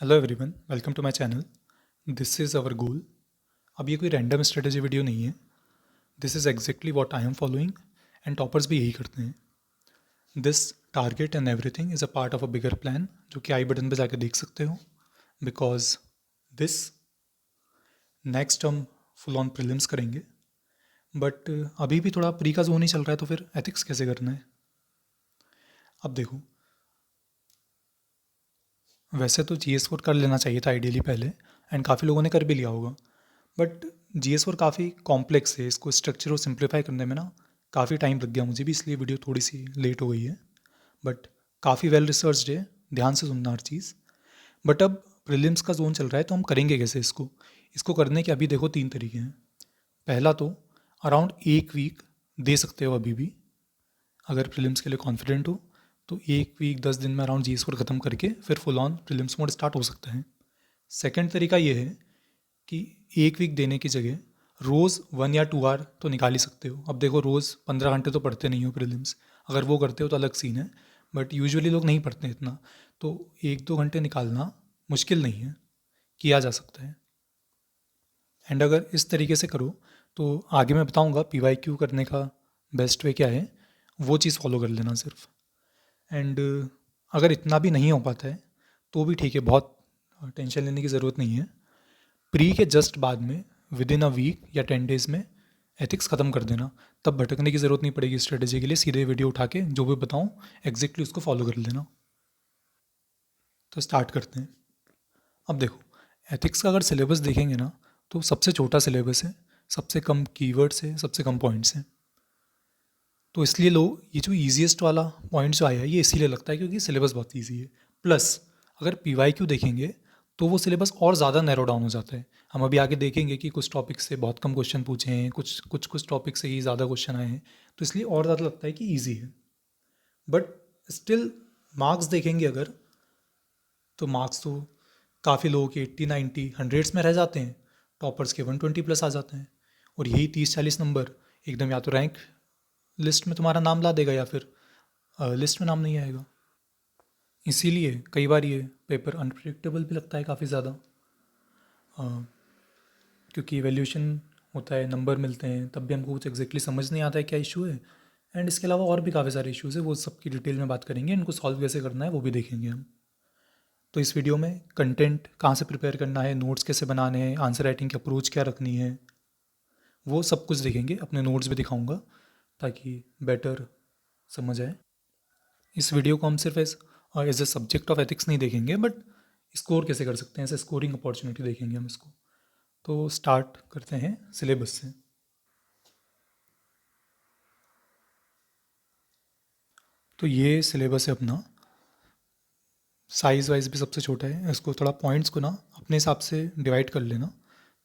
Hello everyone, welcome to my channel. This is our goal. अब ये कोई random strategy video नहीं है। This is exactly what I am following and toppers भी यही करते हैं। This target and everything is a part of a bigger plan, जो कि आई बटन पे जाके देख सकते हो। बिकॉज दिस नेक्स्ट हम फुल ऑन प्रीलिम्स करेंगे, बट अभी भी थोड़ा प्री का जोन ही चल रहा है, तो फिर एथिक्स कैसे करना है। अब देखो, वैसे तो जी एस फोर कर लेना चाहिए था आइडियली पहले, एंड काफ़ी लोगों ने कर भी लिया होगा। बट जी एस फोर काफ़ी कॉम्प्लेक्स है, इसको स्ट्रक्चर और सिंप्लीफाई करने में ना काफ़ी टाइम लग गया मुझे भी, इसलिए वीडियो थोड़ी सी लेट हो गई है। बट काफ़ी वेल रिसर्च्ड है, ध्यान से सुनना हर चीज़। बट अब प्रीलिम्स का जोन चल रहा है, तो हम करेंगे कैसे इसको। इसको करने के अभी देखो 3 तरीके हैं। पहला तो अराउंड 1 वीक दे सकते हो अभी भी, अगर प्रीलिम्स के लिए कॉन्फिडेंट हो तो 1 वीक 10 दिन में अराउंड जी एस फोर ख़त्म करके फिर full on prelims mode start हो सकता है। सेकेंड तरीका ये है कि 1 वीक देने की जगह रोज़ 1 या 2 आवर तो निकाल ही सकते हो। अब देखो, रोज़ 15 घंटे तो पढ़ते नहीं हो प्रीलिम्स, अगर वो करते हो तो अलग सीन है, बट यूजुअली लोग नहीं पढ़ते इतना। तो 1-2 घंटे निकालना मुश्किल नहीं है, किया जा सकता है। एंड अगर इस तरीके से करो तो आगे मैं बताऊंगा पी वाई क्यू करने का बेस्ट वे क्या है, वो चीज़ फॉलो कर लेना सिर्फ। एंड अगर इतना भी नहीं हो पाता है तो भी ठीक है, बहुत टेंशन लेने की ज़रूरत नहीं है। प्री के जस्ट बाद में विद इन अ वीक या 10 डेज में एथिक्स ख़त्म कर देना, तब भटकने की ज़रूरत नहीं पड़ेगी स्ट्रेटेजी के लिए। सीधे वीडियो उठा के जो भी बताऊँ एग्जैक्टली उसको फॉलो कर लेना। तो स्टार्ट करते हैं। अब देखो, एथिक्स का अगर सिलेबस देखेंगे ना, तो सबसे छोटा सिलेबस है, सबसे कम कीवर्ड्स है, सबसे कम पॉइंट्स हैं। तो इसलिए लोग ये जो ईजीएस्ट वाला पॉइंट जो आया है, ये इसीलिए लगता है क्योंकि सिलेबस बहुत ईजी है। प्लस अगर पी वाई क्यू देखेंगे तो वो सिलेबस और ज़्यादा नैरो डाउन हो जाता है। हम अभी आगे देखेंगे कि कुछ टॉपिक से बहुत कम क्वेश्चन पूछे हैं, कुछ टॉपिक से ही ज़्यादा क्वेश्चन आए हैं, तो इसलिए और ज़्यादा लगता है कि ईजी है। बट स्टिल मार्क्स देखेंगे अगर, तो मार्क्स तो काफ़ी लोगों के 80 90 100s में रह जाते हैं, टॉपर्स के 120+ आ जाते हैं। और यही 30 40 नंबर एकदम या तो रैंक लिस्ट में तुम्हारा नाम ला देगा, या फिर लिस्ट में नाम नहीं आएगा। इसीलिए कई बार ये पेपर अनप्रिडिक्टेबल भी लगता है काफ़ी ज़्यादा, क्योंकि वैल्यूएशन होता है, नंबर मिलते हैं, तब भी हमको कुछ एग्जैक्टली समझ नहीं आता है क्या इशू है। एंड इसके अलावा और भी काफ़ी सारे इश्यूज़ है, वो सब की डिटेल में बात करेंगे, इनको सॉल्व कैसे करना है वो भी देखेंगे हम। तो इस वीडियो में कंटेंट कहाँ से प्रिपेयर करना है, नोट्स कैसे बनाने हैं, आंसर राइटिंग की अप्रोच क्या रखनी है, वो सब कुछ देखेंगे। अपने नोट्स भी दिखाऊंगा ताकि बेटर समझ आए। इस वीडियो को हम सिर्फ as a subject of ethics नहीं देखेंगे, बट स्कोर कैसे कर सकते हैं, ऐसे स्कोरिंग अपॉर्चुनिटी देखेंगे हम इसको। तो स्टार्ट करते हैं सिलेबस से। तो ये सिलेबस है अपना, साइज़ वाइज भी सबसे छोटा है। इसको थोड़ा पॉइंट्स को ना अपने हिसाब से डिवाइड कर लेना,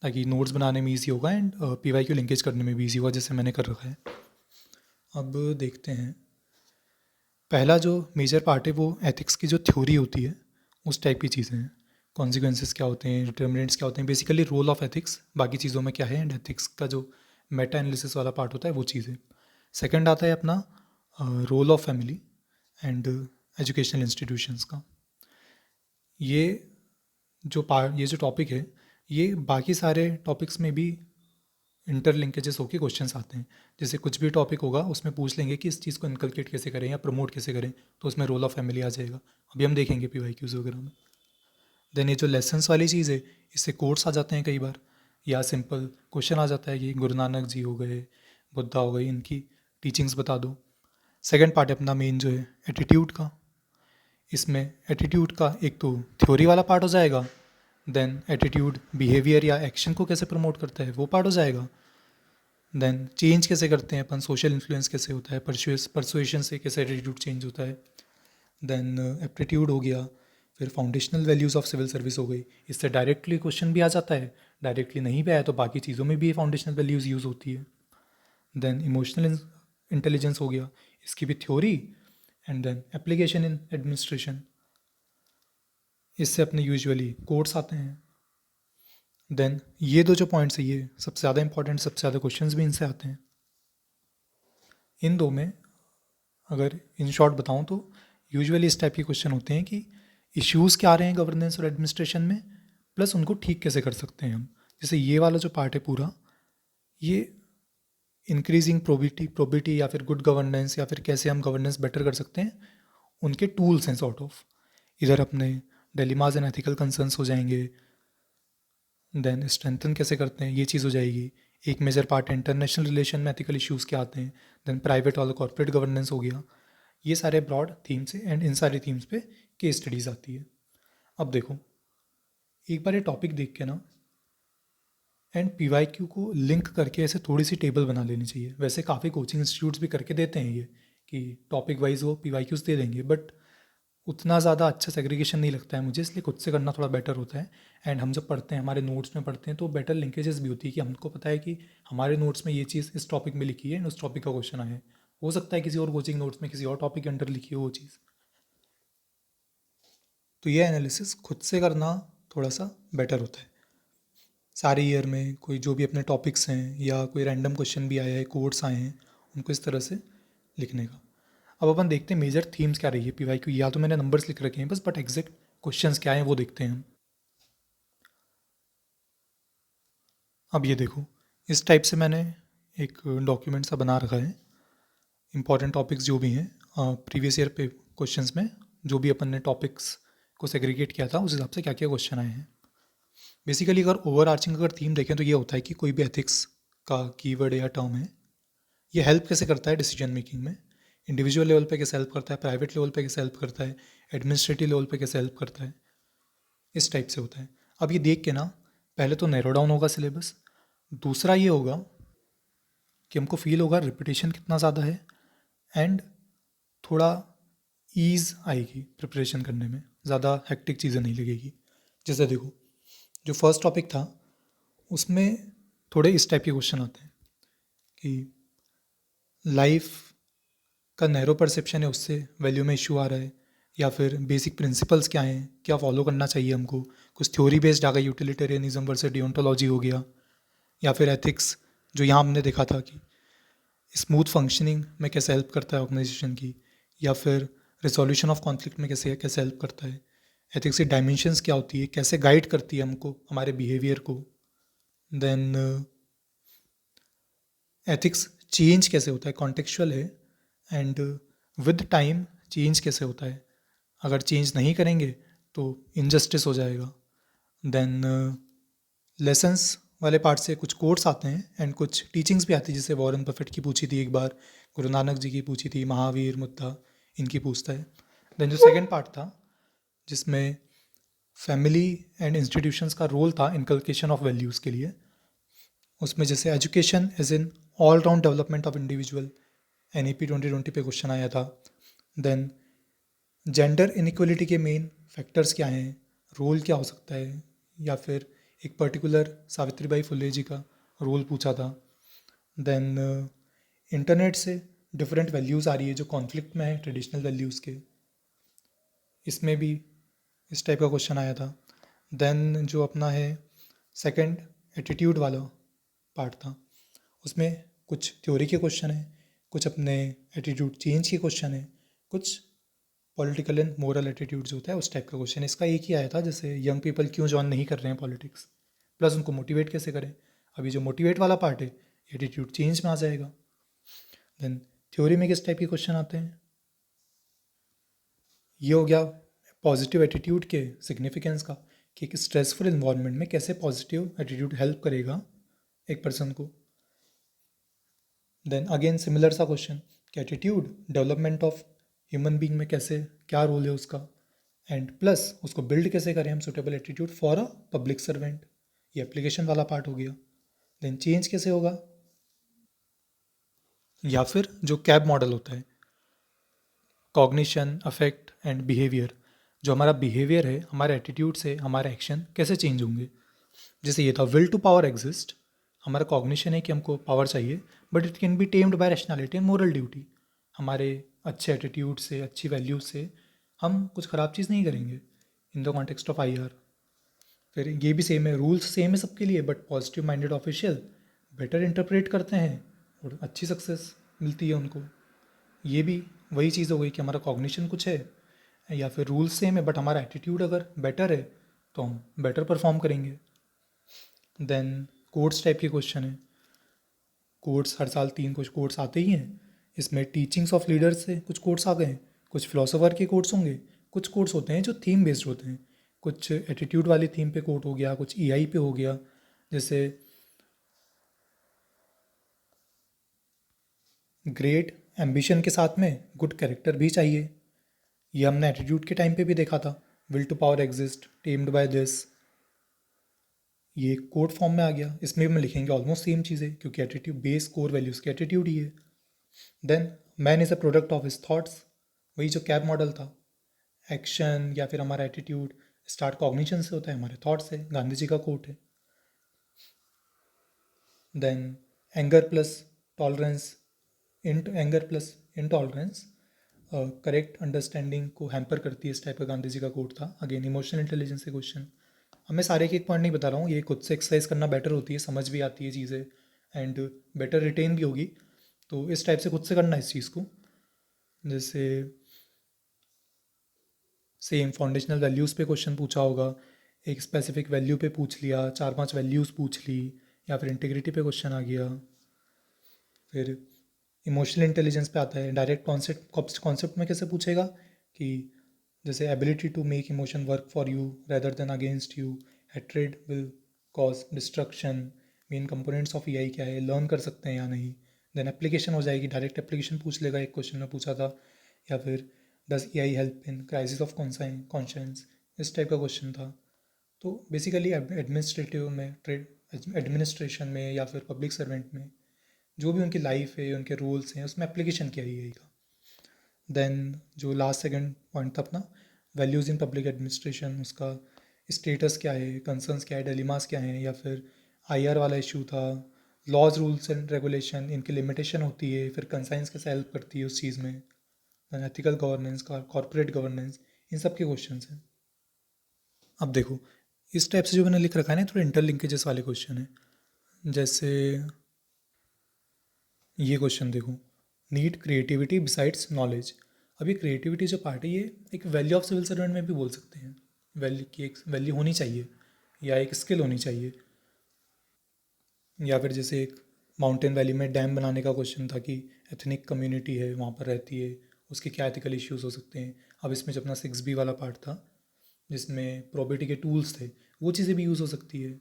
ताकि नोट्स बनाने में ईजी होगा and P Y Q linkage करने में भी ईजी होगा, जैसे मैंने कर रखा है। अब देखते हैं, पहला जो मेजर पार्ट है वो एथिक्स की जो थ्योरी होती है उस टाइप की चीज़ें हैं। कॉन्सिक्वेंसेस क्या होते हैं, डिटर्मिनेंट्स क्या होते हैं, बेसिकली रोल ऑफ एथिक्स बाकी चीज़ों में क्या है, एंड एथिक्स का जो मेटा एनालिसिस वाला पार्ट होता है वो चीज़ है। सेकंड आता है अपना role of family and educational institutions का। ये ये जो टॉपिक है, ये बाकी सारे टॉपिक्स में भी इंटरलिंकेजेस होके क्वेश्चंस आते हैं। जैसे कुछ भी टॉपिक होगा उसमें पूछ लेंगे कि इस चीज़ को इनकलकेट कैसे करें या प्रमोट कैसे करें, तो उसमें रोल ऑफ फैमिली आ जाएगा। अभी हम देखेंगे पी वाई क्यूज़ वगैरह में। देन ये जो लेसन्स वाली चीज़ है, इससे कोट्स आ जाते हैं कई बार, या सिंपल क्वेश्चन आ जाता है कि गुरु नानक जी हो गए, बुद्धा हो गई, इनकी टीचिंग्स बता दो। सेकेंड पार्ट है अपना मेन जो है एटीट्यूड का। इसमें एटीट्यूड का एक तो थ्योरी वाला पार्ट हो जाएगा, देन एटीट्यूड बिहेवियर या एक्शन को कैसे प्रमोट करता है वो पार्ट हो जाएगा। देन चेंज कैसे करते हैं अपन, सोशल इन्फ्लुएंस कैसे होता है, परसुएशन से कैसे एटीट्यूड चेंज होता है। देन एप्टीट्यूड हो गया, फिर foundational values of civil service हो गई। इससे डायरेक्टली क्वेश्चन भी आ जाता है, डायरेक्टली नहीं भी आया तो बाकी चीज़ों में भी फाउंडेशनल वैल्यूज़ यूज़ होती है। देन इमोशनल इंटेलिजेंस हो गया, इसकी भी theory, and then application in administration. इससे अपने यूजुअली कोर्स आते हैं। देन ये दो जो पॉइंट्स है, ये सबसे ज़्यादा इंपॉर्टेंट, सबसे ज़्यादा क्वेश्चंस भी इनसे आते हैं। इन दो में अगर इन शॉर्ट बताऊं तो यूजुअली इस टाइप के क्वेश्चन होते हैं कि इश्यूज़ क्या आ रहे हैं गवर्नेंस और एडमिनिस्ट्रेशन में, प्लस उनको ठीक कैसे कर सकते हैं हम। जैसे ये वाला जो पार्ट है पूरा, ये इंक्रीजिंग प्रोबिटी या फिर गुड गवर्नेंस या फिर कैसे हम गवर्नेंस बेटर कर सकते हैं, उनके टूल्स हैं सॉर्ट ऑफ। इधर अपने डिलेमास एंड एथिकल कंसर्न्स हो जाएंगे, देन स्ट्रेंथन कैसे करते हैं ये चीज़ हो जाएगी। एक मेजर पार्ट है इंटरनेशनल रिलेशन में एथिकल इश्यूज़ क्या आते हैं, देन प्राइवेट वाला कॉर्पोरेट गवर्नेंस हो गया। ये सारे ब्रॉड थीम्स हैं एंड इन सारी थीम्स पे केस स्टडीज़ आती है। अब देखो, एक बार ये टॉपिक देख के ना एंड PYQ को लिंक करके ऐसे थोड़ी सी टेबल बना लेनी चाहिए। वैसे काफ़ी कोचिंग इंस्टीट्यूट्स भी करके देते हैं ये कि टॉपिक वाइज वो PYQs दे देंगे, बट उतना ज़्यादा अच्छा सेग्रीगेशन नहीं लगता है मुझे, इसलिए खुद से करना थोड़ा बेटर होता है। एंड हम जब पढ़ते हैं, हमारे नोट्स में पढ़ते हैं, तो बेटर लिंकेजेस भी होती है कि हमको पता है कि हमारे नोट्स में ये चीज़ इस टॉपिक में लिखी है एंड उस टॉपिक का क्वेश्चन आया है। हो सकता है किसी और कोचिंग नोट्स में किसी और टॉपिक के अंडर लिखी हो वो चीज़। तो ये एनालिसिस खुद से करना थोड़ा सा बेटर होता है। सारे ईयर में कोई जो भी अपने टॉपिक्स हैं या कोई रैंडम क्वेश्चन भी आया है, कोड्स आए हैं, उनको इस तरह से लिखने का। अब अपन देखते हैं मेजर थीम्स क्या रही है PYQ। या तो मैंने नंबर्स लिख रखे हैं बस, बट एग्जैक्ट क्वेश्चंस क्या हैं वो देखते हैं हम। अब ये देखो, इस टाइप से मैंने एक डॉक्यूमेंट सा बना रखा है। इंपॉर्टेंट टॉपिक्स जो भी हैं प्रीवियस ईयर पे क्वेश्चंस में, जो भी अपन ने टॉपिक्स को सेग्रीगेट किया था उस हिसाब से क्या क्या क्वेश्चन आए हैं। बेसिकली अगर ओवर आर्चिंग अगर थीम देखें तो ये होता है कि कोई भी एथिक्स का कीवर्ड या टर्म है, ये हेल्प कैसे करता है डिसीजन मेकिंग में। इंडिविजुअल लेवल पे कैसे हेल्प करता है, प्राइवेट लेवल पे कैसे हेल्प करता है, एडमिनिस्ट्रेटिव लेवल पे कैसे हेल्प करता है, इस टाइप से होता है। अब ये देख के ना, पहले तो नैरो डाउन होगा सिलेबस। दूसरा ये होगा कि हमको फील होगा रिपीटेशन कितना ज़्यादा है, एंड थोड़ा ईज़ आएगी प्रिपरेशन करने में, ज़्यादा हेक्टिक चीज़ें नहीं लगेगी। जैसे देखो, जो फर्स्ट टॉपिक था उसमें थोड़े इस टाइप के क्वेश्चन आते हैं कि लाइफ का नैरो परसेप्शन है, उससे वैल्यू में इशू आ रहा है, या फिर बेसिक प्रिंसिपल्स क्या हैं, क्या फॉलो करना चाहिए हमको। कुछ थ्योरी बेस्ड आ गया, यूटिलिटेरियनिज्म वर्सेस डियोंटोलॉजी हो गया, या फिर एथिक्स जो यहाँ हमने देखा था कि स्मूथ फंक्शनिंग में कैसे हेल्प करता है ऑर्गेनाइजेशन की, या फिर रिजोल्यूशन ऑफ कॉन्फ्लिक्ट में कैसे कैसे हेल्प करता है। एथिक्स की डायमेंशंस क्या होती है, कैसे गाइड करती है हमको हमारे बिहेवियर को। देन एथिक्स चेंज कैसे होता है, कॉन्टेक्चुअल है, एंड विद टाइम चेंज कैसे होता है। अगर चेंज नहीं करेंगे तो इनजस्टिस हो जाएगा। देन लेसन्स वाले पार्ट से कुछ कोट्स आते हैं एंड कुछ टीचिंग्स भी आती है, जैसे वॉरेन बफेट की पूछी थी एक बार, गुरु नानक जी की पूछी थी, महावीर मुद्दा इनकी पूछता है। देन जो सेकंड पार्ट था जिसमें फैमिली एंड इंस्टीट्यूशंस का रोल था इनकलकेशन ऑफ वैल्यूज़ के लिए, उसमें जैसे education as in all round development of individual, NEP 2020 पे क्वेश्चन आया था। देन जेंडर इनइक्वलिटी के मेन फैक्टर्स क्या हैं, रोल क्या हो सकता है, या फिर एक पर्टिकुलर सावित्रीबाई फुले जी का रोल पूछा था। देन इंटरनेट से डिफरेंट वैल्यूज़ आ रही है जो कॉन्फ्लिक्ट में है ट्रेडिशनल वैल्यूज़ के, इसमें भी इस टाइप का क्वेश्चन आया था। देन जो अपना है सेकंड एटीट्यूड वाला पार्ट था, उसमें कुछ थ्योरी के क्वेश्चन हैं, कुछ अपने एटीट्यूड चेंज के क्वेश्चन हैं, कुछ पॉलिटिकल एंड मोरल एटीट्यूड जो होता है उस टाइप का क्वेश्चन। इसका एक ही आया था, जैसे यंग पीपल क्यों ज्वाइन नहीं कर रहे हैं पॉलिटिक्स, प्लस उनको मोटिवेट कैसे करें। अभी जो मोटिवेट वाला पार्ट है एटीट्यूड चेंज में आ जाएगा। देन थ्योरी में किस टाइप के क्वेश्चन आते हैं, ये हो गया पॉजिटिव एटीट्यूड के सिग्निफिकेंस का, कि एक स्ट्रेसफुल इन्वायरमेंट में कैसे पॉजिटिव एटीट्यूड हेल्प करेगा एक पर्सन को। देन अगेन सिमिलर सा क्वेश्चन कि attitude development of human being में कैसे, क्या रोल है उसका, एंड प्लस उसको बिल्ड कैसे करें हम suitable attitude for a public servant, ये एप्लीकेशन वाला पार्ट हो गया। देन चेंज कैसे होगा, या फिर जो कैब मॉडल होता है, कॉग्निशन, अफेक्ट एंड बिहेवियर, जो हमारा बिहेवियर है हमारे एटीट्यूड से हमारे एक्शन कैसे चेंज होंगे। जैसे ये था विल टू पावर एग्जिस्ट, हमारा कॉग्निशन है कि हमको पावर चाहिए, but it can be tamed by rationality and moral duty. हमारे अच्छे एटीट्यूड से, अच्छी वैल्यूज से हम कुछ ख़राब चीज़ नहीं करेंगे in the context of IR। फिर ये भी सेम है, रूल्स सेम है सबके लिए, but positive minded official better interpret करते हैं और अच्छी सक्सेस मिलती है उनको। ये भी वही चीज़ हो गई कि हमारा कॉग्निशन कुछ है या फिर रूल्स सेम है बट हमारा एटीट्यूड अगर बेटर है तो हम बेटर परफॉर्म करेंगे। देन कोर्स टाइप के क्वेश्चन है। कोर्स हर साल 3 कुछ कोर्स आते ही हैं। इसमें टीचिंग्स ऑफ लीडर्स से कुछ कोर्स आ गए हैं, कुछ फिलोसोफर के कोर्स होंगे, कुछ कोर्स होते हैं जो थीम बेस्ड होते हैं। कुछ एटीट्यूड वाली थीम पे कोर्ट हो गया, कुछ ईआई पे हो गया। जैसे ग्रेट एम्बिशन के साथ में गुड कैरेक्टर भी चाहिए। ये हमने एटीट्यूड के टाइम पे भी देखा था। Will to power exist tamed by this, ये कोड फॉर्म में आ गया। इसमें भी हम लिखेंगे ऑलमोस्ट सेम चीज़ें क्योंकि एटीट्यूड बेस कोर वैल्यूज़ की एटीट्यूड ही है। Then man is a product of his thoughts, वही जो कैब मॉडल था। एक्शन या फिर हमारा एटीट्यूड स्टार्ट कॉग्निशन से होता है, हमारे थॉट्स से, गांधी जी का कोट है। Then anger plus tolerance, anger plus intolerance correct understanding को हैम्पर करती है, इस टाइप का गांधी जी का कोट था। अगेन इमोशनल इंटेलिजेंस से क्वेश्चन। अब मैं सारे के एक पॉइंट नहीं बता रहा हूँ, ये खुद से एक्सरसाइज करना बेटर होती है, समझ भी आती है चीज़ें एंड बेटर रिटेन भी होगी। तो इस टाइप से खुद से करना इस चीज़ को। जैसे सेम फाउंडेशनल वैल्यूज़ पे क्वेश्चन पूछा होगा, एक स्पेसिफिक वैल्यू पे पूछ लिया, 4-5 वैल्यूज़ पूछ ली, या फिर इंटीग्रिटी पे क्वेश्चन आ गया। फिर इमोशनल इंटेलिजेंस पे आता है, डायरेक्ट कॉन्सेप्ट कॉन्सेप्ट में कैसे पूछेगा कि जैसे ability to make emotion work for you rather than against you, hatred will cause destruction, main components of EI क्या है, लर्न कर सकते हैं या नहीं। देन एप्लीकेशन हो जाएगी, डायरेक्ट एप्लीकेशन पूछ लेगा, एक क्वेश्चन में पूछा था। या फिर does EI help in crisis of conscience, इस टाइप का क्वेश्चन था। तो बेसिकली एडमिनिस्ट्रेटिव में, ट्रेड एडमिनिस्ट्रेशन में या फिर पब्लिक सर्वेंट में जो भी उनकी लाइफ है, उनके रूल्स हैं, उसमें एप्लीकेशन किया ही का। देन जो लास्ट सेकंड पॉइंट था अपना, वैल्यूज़ इन पब्लिक एडमिनिस्ट्रेशन, उसका स्टेटस क्या है, कंसर्न्स क्या है, डिलेमास क्या हैं, या फिर आईआर वाला इशू था। लॉज रूल्स एंड रेगुलेशन, इनकी लिमिटेशन होती है, फिर कंसाइंस कैसे हेल्प करती है उस चीज़ में। एथिकल गवर्नेंस का, कॉर्पोरेट गवर्नेंस, इन सब के क्वेश्चन हैं। अब देखो इस टाइप से जो मैंने लिख रखा है ना, थोड़े इंटरलिंकेजेस वाले क्वेश्चन है। जैसे ये क्वेश्चन देखो, नीड क्रिएटिविटी बिसाइड्स नॉलेज। अब ये क्रिएटिविटी जो पार्ट है, ये एक वैल्यू ऑफ सिविल सर्वेंट में भी बोल सकते हैं। वैल्यू की एक वैल्यू होनी चाहिए या एक स्किल होनी चाहिए। या फिर जैसे एक माउंटेन वैली में डैम बनाने का क्वेश्चन था कि एथनिक कम्युनिटी है वहाँ पर रहती है, उसके क्या एथिकल इश्यूज हो सकते हैं। अब इसमें जो अपना 6B वाला पार्ट था जिसमें प्रोबेबिलिटी के टूल्स थे, वो चीज़ें भी यूज़ हो सकती है,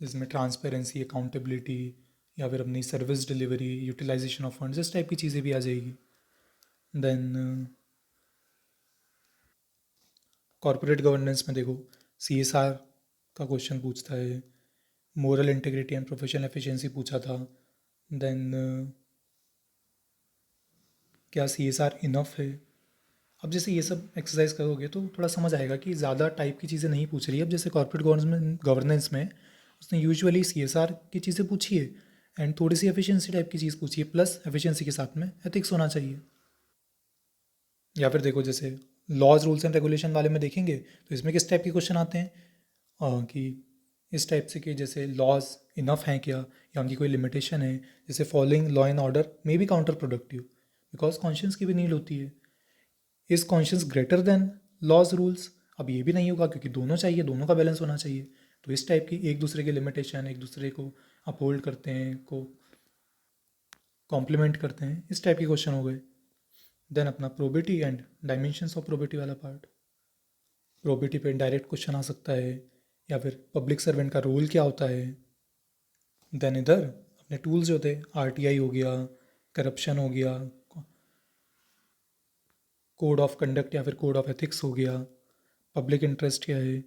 जिसमें ट्रांसपेरेंसी, अकाउंटेबिलिटी, या फिर अपनी service delivery, utilization of funds, इस टाइप की चीज़ें भी आ जाएगी। देन कॉरपोरेट गवर्नेंस में देखो CSR का क्वेश्चन पूछता है, moral integrity and professional efficiency पूछा था। देन क्या CSR इनफ है। अब जैसे ये सब एक्सरसाइज करोगे तो थोड़ा समझ आएगा कि ज़्यादा टाइप की चीज़ें नहीं पूछ रही है। अब जैसे कॉर्पोरेट गवर्नेंस में उसने यूजुअली CSR की चीज़ें पूछी है एंड थोड़ी सी एफिशिएंसी टाइप की चीज़ पूछी है, प्लस एफिशिएंसी के साथ में एथिक्स होना चाहिए। या फिर देखो जैसे लॉज रूल्स एंड रेगुलेशन वाले में देखेंगे तो इसमें किस टाइप के क्वेश्चन आते हैं, कि इस टाइप से कि जैसे लॉज इनफ हैं क्या, या उनकी कोई लिमिटेशन है। जैसे following law and order may be counter productive because conscience की भी नीड होती है। Is conscious greater than laws rules, अब ये भी नहीं होगा क्योंकि दोनों चाहिए, दोनों का बैलेंस होना चाहिए। तो इस टाइप की एक दूसरे के लिमिटेशन, एक दूसरे को अपहोल्ड करते हैं, को कॉम्प्लीमेंट करते हैं, इस टाइप के क्वेश्चन हो गए। देन अपना probity and dimensions of probity वाला पार्ट, प्रोबिटी पे डायरेक्ट क्वेश्चन आ सकता है, या फिर पब्लिक सर्वेंट का रोल क्या होता है। देन इधर अपने टूल्स जो थे, RTI हो गया, करप्शन हो गया, कोड ऑफ कंडक्ट या फिर कोड ऑफ एथिक्स हो गया, पब्लिक इंटरेस्ट क्या है।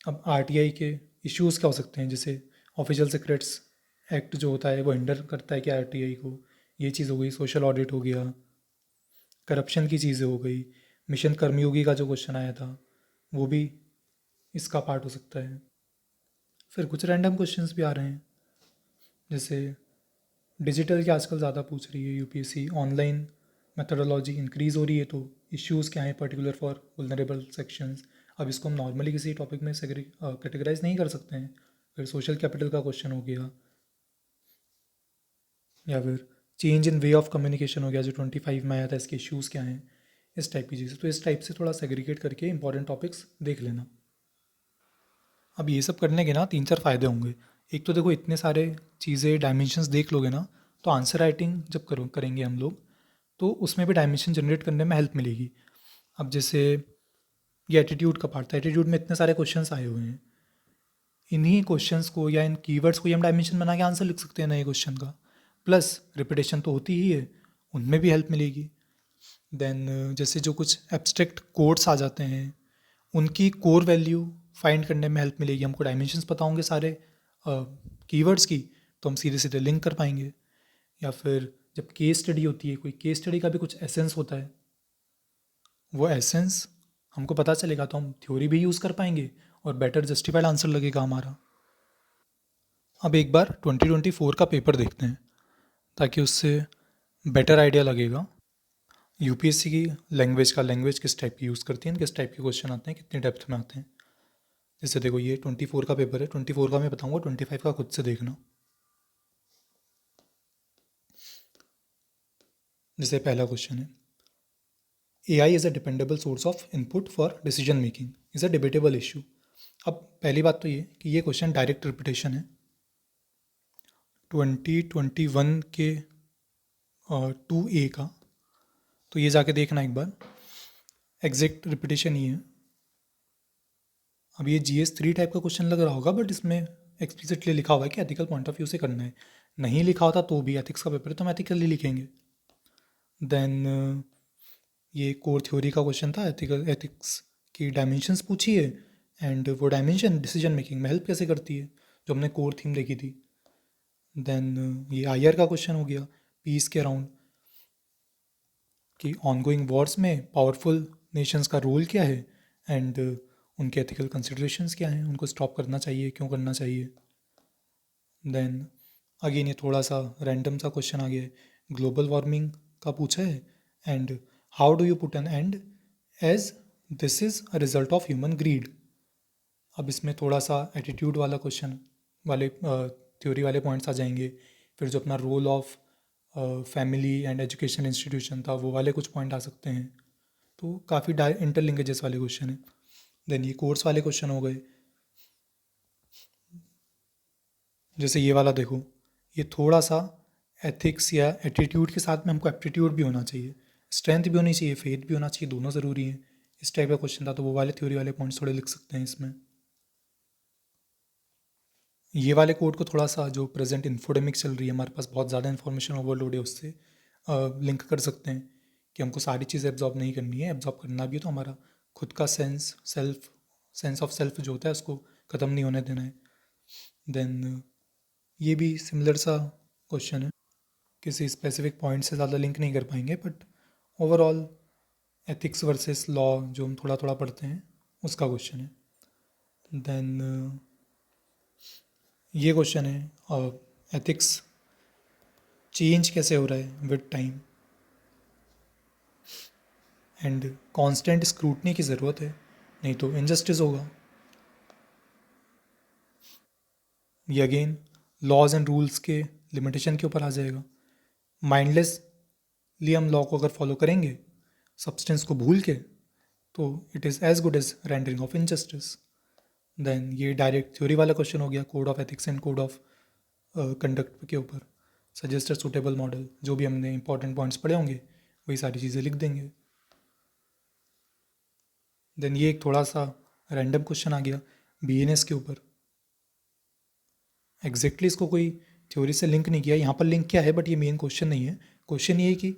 अब RTI के इश्यूज़ क्या हो सकते हैं, जैसे ऑफिशियल सीक्रेट्स एक्ट जो होता है वो हिंडर करता है कि RTI को, ये चीज़ हो गई। सोशल ऑडिट हो गया, करप्शन की चीज़ें हो गई। मिशन कर्मयोगी का जो क्वेश्चन आया था वो भी इसका पार्ट हो सकता है। फिर कुछ रैंडम क्वेश्चंस भी आ रहे हैं, जैसे डिजिटल की आजकल ज़्यादा पूछ रही है UPSC, ऑनलाइन मेथडोलॉजी इंक्रीज़ हो रही है तो इश्यूज़ क्या हैं पर्टिकुलर फॉर वुलनरेबल सेक्शंस। अब इसको हम नॉर्मली किसी टॉपिक में कैटेगराइज नहीं कर सकते हैं। फिर सोशल कैपिटल का क्वेश्चन हो गया, या फिर change in way of communication हो गया जो 25 में आया था, इसके इश्यूज़ क्या हैं। इस टाइप की चीज़ें। तो इस टाइप से थोड़ा सेग्रीगेट करके इंपॉर्टेंट टॉपिक्स देख लेना। अब ये सब करने के ना 3-4 फ़ायदे होंगे। एक तो देखो इतने सारे चीज़ें डायमेंशंस देख लोगे ना, तो आंसर राइटिंग जब करेंगे हम लोग, तो उसमें भी डायमेंशन जनरेट करने में हेल्प मिलेगी। अब जैसे ये एटीट्यूड का पार्ट था, एटीट्यूड में इतने सारे क्वेश्चंस आए हुए हैं, इन्हीं क्वेश्चंस को या इन कीवर्ड्स को ही हम डायमेंशन बना के आंसर लिख सकते हैं नए क्वेश्चन का। प्लस रिपीटेशन तो होती ही है, उनमें भी हेल्प मिलेगी। देन जैसे जो कुछ एब्स्ट्रैक्ट कोड्स आ जाते हैं, उनकी कोर वैल्यू फाइंड करने में हेल्प मिलेगी। हमको डायमेंशंस पता होंगे सारे कीवर्ड्स की, तो हम सीधे सीधे लिंक कर पाएंगे। या फिर जब केस स्टडी होती है, कोई केस स्टडी का भी कुछ एसेंस होता है, वो एसेंस हमको पता चलेगा तो हम थ्योरी भी यूज़ कर पाएंगे और बेटर जस्टिफाइड आंसर लगेगा हमारा। अब एक बार 2024 का पेपर देखते हैं, ताकि उससे बेटर आइडिया लगेगा यूपीएससी की लैंग्वेज किस टाइप की यूज़ करती है, किस टाइप के क्वेश्चन आते हैं, कितनी डेप्थ में आते हैं। जैसे देखो ये 24 का पेपर है, 24 का मैं बताऊंगा, 25 का खुद से देखना। जैसे पहला क्वेश्चन है, AI is a dependable source of input for decision making is a debatable issue. अब पहली बात तो ये कि ये क्वेश्चन डायरेक्ट रिपीटेशन है 2021 के 2A का। तो ये जाके देखना एक बार, एग्जैक्ट रिपीटेशन ही है। अब ये GS3 टाइप का क्वेश्चन लग रहा होगा, बट इसमें एक्सप्लिसिटली लिखा हुआ है कि एथिकल पॉइंट ऑफ व्यू से करना है। नहीं लिखा होता तो भी एथिक्स का पेपर है तो हम एथिकली लिखेंगे। देन ये कोर थ्योरी का क्वेश्चन था, एथिक्स की डायमेंशंस पूछी है, एंड वो डायमेंशन डिसीजन मेकिंग में हेल्प कैसे करती है, जो हमने कोर थीम देखी थी। देन ये IR का क्वेश्चन हो गया पीस के अराउंड, कि ऑनगोइंग वॉर्स में पावरफुल नेशंस का रोल क्या है, एंड उनके एथिकल कंसिडरेशंस क्या हैं, उनको स्टॉप करना चाहिए, क्यों करना चाहिए। देन अगेन ये थोड़ा सा रैंडम सा क्वेश्चन आ गया है, ग्लोबल वार्मिंग का पूछा है, and how do you put an end as this is a result of human greed. अब इसमें थोड़ा सा एटीट्यूड वाला क्वेश्चन वाले थ्योरी वाले पॉइंट्स आ जाएंगे। फिर जो अपना role of family and education institution था, वो वाले कुछ पॉइंट आ सकते हैं। तो काफ़ी इंटरलिंकेजेस वाले क्वेश्चन है। देन ये कोर्स वाले क्वेश्चन हो गए। जैसे ये वाला देखो, ये थोड़ा सा एथिक्स या एटीट्यूड के साथ में हमको एप्टीट्यूड भी होना चाहिए, स्ट्रेंथ भी होनी चाहिए, फेथ भी होना चाहिए, दोनों ज़रूरी हैं। इस टाइप का क्वेश्चन था, तो वो वाले थ्योरी वाले पॉइंट्स थोड़े लिख सकते हैं इसमें। ये वाले कोड को थोड़ा सा, जो प्रेजेंट इन्फोडेमिक चल रही है, हमारे पास बहुत ज़्यादा इन्फॉर्मेशन ओवरलोड है, उससे लिंक कर सकते हैं कि हमको सारी चीज़ें एब्जॉर्ब नहीं करनी है। एब्जॉर्ब करना भी है तो हमारा खुद का सेंस ऑफ सेल्फ जो होता है उसको ख़त्म नहीं होने देना है। देन ये भी सिमिलर सा क्वेश्चन है, किसी स्पेसिफिक पॉइंट से ज़्यादा लिंक नहीं कर पाएंगे, but overall ethics versus law जो हम थोड़ा थोड़ा पढ़ते हैं उसका क्वेश्चन है। देन ये क्वेश्चन है, एथिक्स चेंज कैसे हो रहा है with time, and constant scrutiny की ज़रूरत है, नहीं तो इनजस्टिस होगा। ये अगेन लॉज एंड रूल्स के लिमिटेशन के ऊपर आ जाएगा। माइंडलेसली हम लॉ को अगर फॉलो करेंगे सब्सटेंस को भूल के, तो it is as good as rendering of injustice. Then ये डायरेक्ट थ्योरी वाला क्वेश्चन हो गया, code of ethics and code of conduct के ऊपर। सजेस्ट सूटेबल मॉडल, जो भी हमने इंपॉर्टेंट पॉइंट्स पढ़े होंगे वही सारी चीज़ें लिख देंगे। देन ये एक थोड़ा सा रैंडम क्वेश्चन आ गया BNS के ऊपर। एग्जैक्टली इसको कोई थ्योरी से लिंक नहीं किया, यहाँ पर लिंक किया है बट ये मेन क्वेश्चन नहीं है। क्वेश्चन ये है कि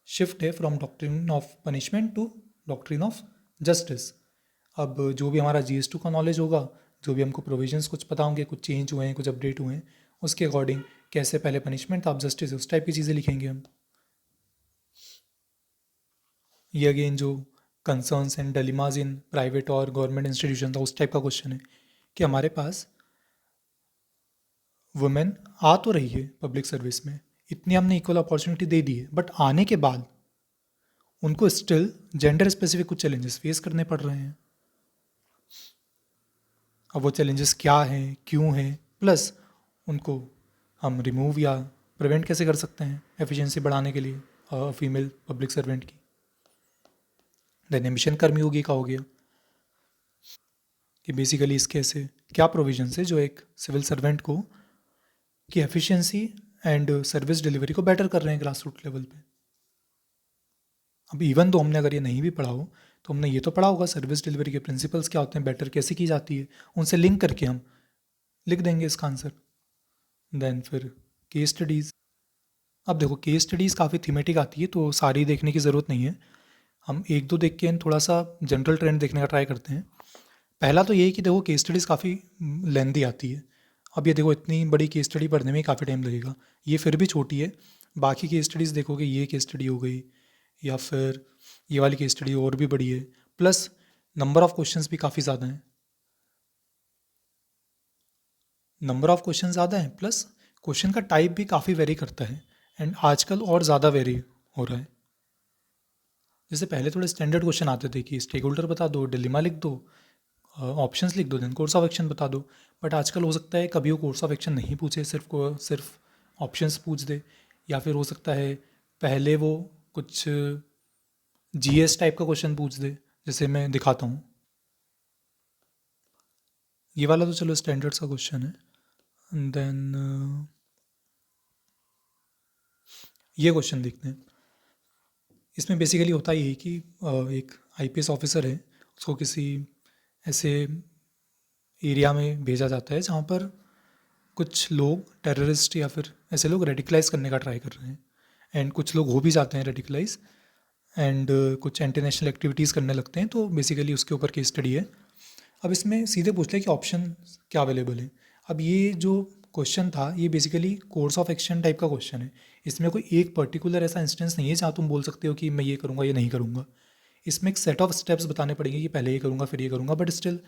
शिफ्ट है from doctrine of punishment to doctrine of justice. अब जो भी हमारा GS2 का नॉलेज होगा, जो भी हमको प्रोविजंस कुछ पता होंगे, कुछ चेंज हुए हैं, कुछ अपडेट हुए हैं, उसके अकॉर्डिंग कैसे पहले पनिशमेंट था, अब जस्टिस है, उस टाइप की चीज़ें लिखेंगे हम। ये अगेन जो concerns and dilemmas in private और गवर्नमेंट इंस्टीट्यूशन था, उस टाइप का क्वेश्चन है कि हमारे पास वुमेन आ तो रही है पब्लिक सर्विस में, इतनी हमने इक्वल अपॉर्चुनिटी दे दी है, बट आने के बाद उनको स्टिल जेंडर स्पेसिफिक कुछ चैलेंजेस फेस करने पड़ रहे हैं। अब वो चैलेंजेस क्या हैं, क्यों हैं, प्लस उनको हम रिमूव या प्रिवेंट कैसे कर सकते हैं एफिशिएंसी बढ़ाने के लिए फीमेल पब्लिक सर्वेंट की। देन एम्बिशन कर्मयोगी का हो गया कि बेसिकली इसके ऐसे क्या प्रोविजंस है जो एक सिविल सर्वेंट को की एफिशिएंसी एंड सर्विस डिलीवरी को बेटर कर रहे हैं ग्रास रूट लेवल पे। अब इवन तो हमने अगर ये नहीं भी पढ़ा हो तो हमने ये तो पढ़ा होगा सर्विस डिलीवरी के प्रिंसिपल्स क्या होते हैं, बेटर कैसे की जाती है, उनसे लिंक करके हम लिख देंगे इसका आंसर। देन फिर केस स्टडीज़। अब देखो केस स्टडीज़ काफ़ी थीमेटिक आती है तो सारी देखने की ज़रूरत नहीं है, हम एक दो देख के थोड़ा सा जनरल ट्रेंड देखने का ट्राई करते हैं। पहला तो ये है कि देखो केस स्टडीज़ काफ़ी लेंदी आती है। अब ये देखो इतनी बड़ी केस स्टडी पढ़ने में काफ़ी टाइम लगेगा, ये फिर भी छोटी है। बाकी केस स्टडीज़ देखोगे, ये केस स्टडी हो गई या फिर ये वाली केस स्टडी और भी बड़ी है, प्लस नंबर ऑफ क्वेश्चंस भी काफ़ी ज़्यादा हैं। नंबर ऑफ क्वेश्चन ज़्यादा हैं प्लस क्वेश्चन का टाइप भी काफ़ी वेरी करता है एंड आजकल और ज़्यादा वेरी हो रहा है। जैसे पहले थोड़े स्टैंडर्ड क्वेश्चन आते थे कि स्टेक होल्डर बता दो, डिलेमा लिख दो, ऑप्शंस लिख दो, देन कोर्स ऑफ एक्शन बता दो। बट आजकल हो सकता है कभी वो कोर्स ऑफ एक्शन नहीं पूछे, सिर्फ ऑप्शंस पूछ दे, या फिर हो सकता है पहले वो कुछ जीएस टाइप का क्वेश्चन पूछ दे। जैसे मैं दिखाता हूँ, ये वाला तो चलो स्टैंडर्ड सा क्वेश्चन है। देन ये क्वेश्चन देखते हैं। इसमें बेसिकली होता ये है कि एक आईपीएस ऑफिसर है, उसको किसी ऐसे एरिया में भेजा जाता है जहाँ पर कुछ लोग टेररिस्ट या फिर ऐसे लोग रेडिकलाइज करने का ट्राई कर रहे हैं, एंड कुछ लोग हो भी जाते हैं रेडिकलाइज, एंड कुछ इंटरनेशनल एक्टिविटीज़ करने लगते हैं। तो बेसिकली उसके ऊपर केस स्टडी है। अब इसमें सीधे पूछ लिया कि ऑप्शन क्या अवेलेबल है। अब ये जो क्वेश्चन था ये basically course of action type का क्वेश्चन है। इसमें कोई एक पर्टिकुलर ऐसा इंस्टेंस नहीं है जहाँ तुम बोल सकते हो कि मैं ये करूँगा या नहीं करूँगा। इसमें एक सेट ऑफ स्टेप्स बताने पड़ेंगे कि पहले ये करूँगा फिर ये करूँगा, बट स्टिल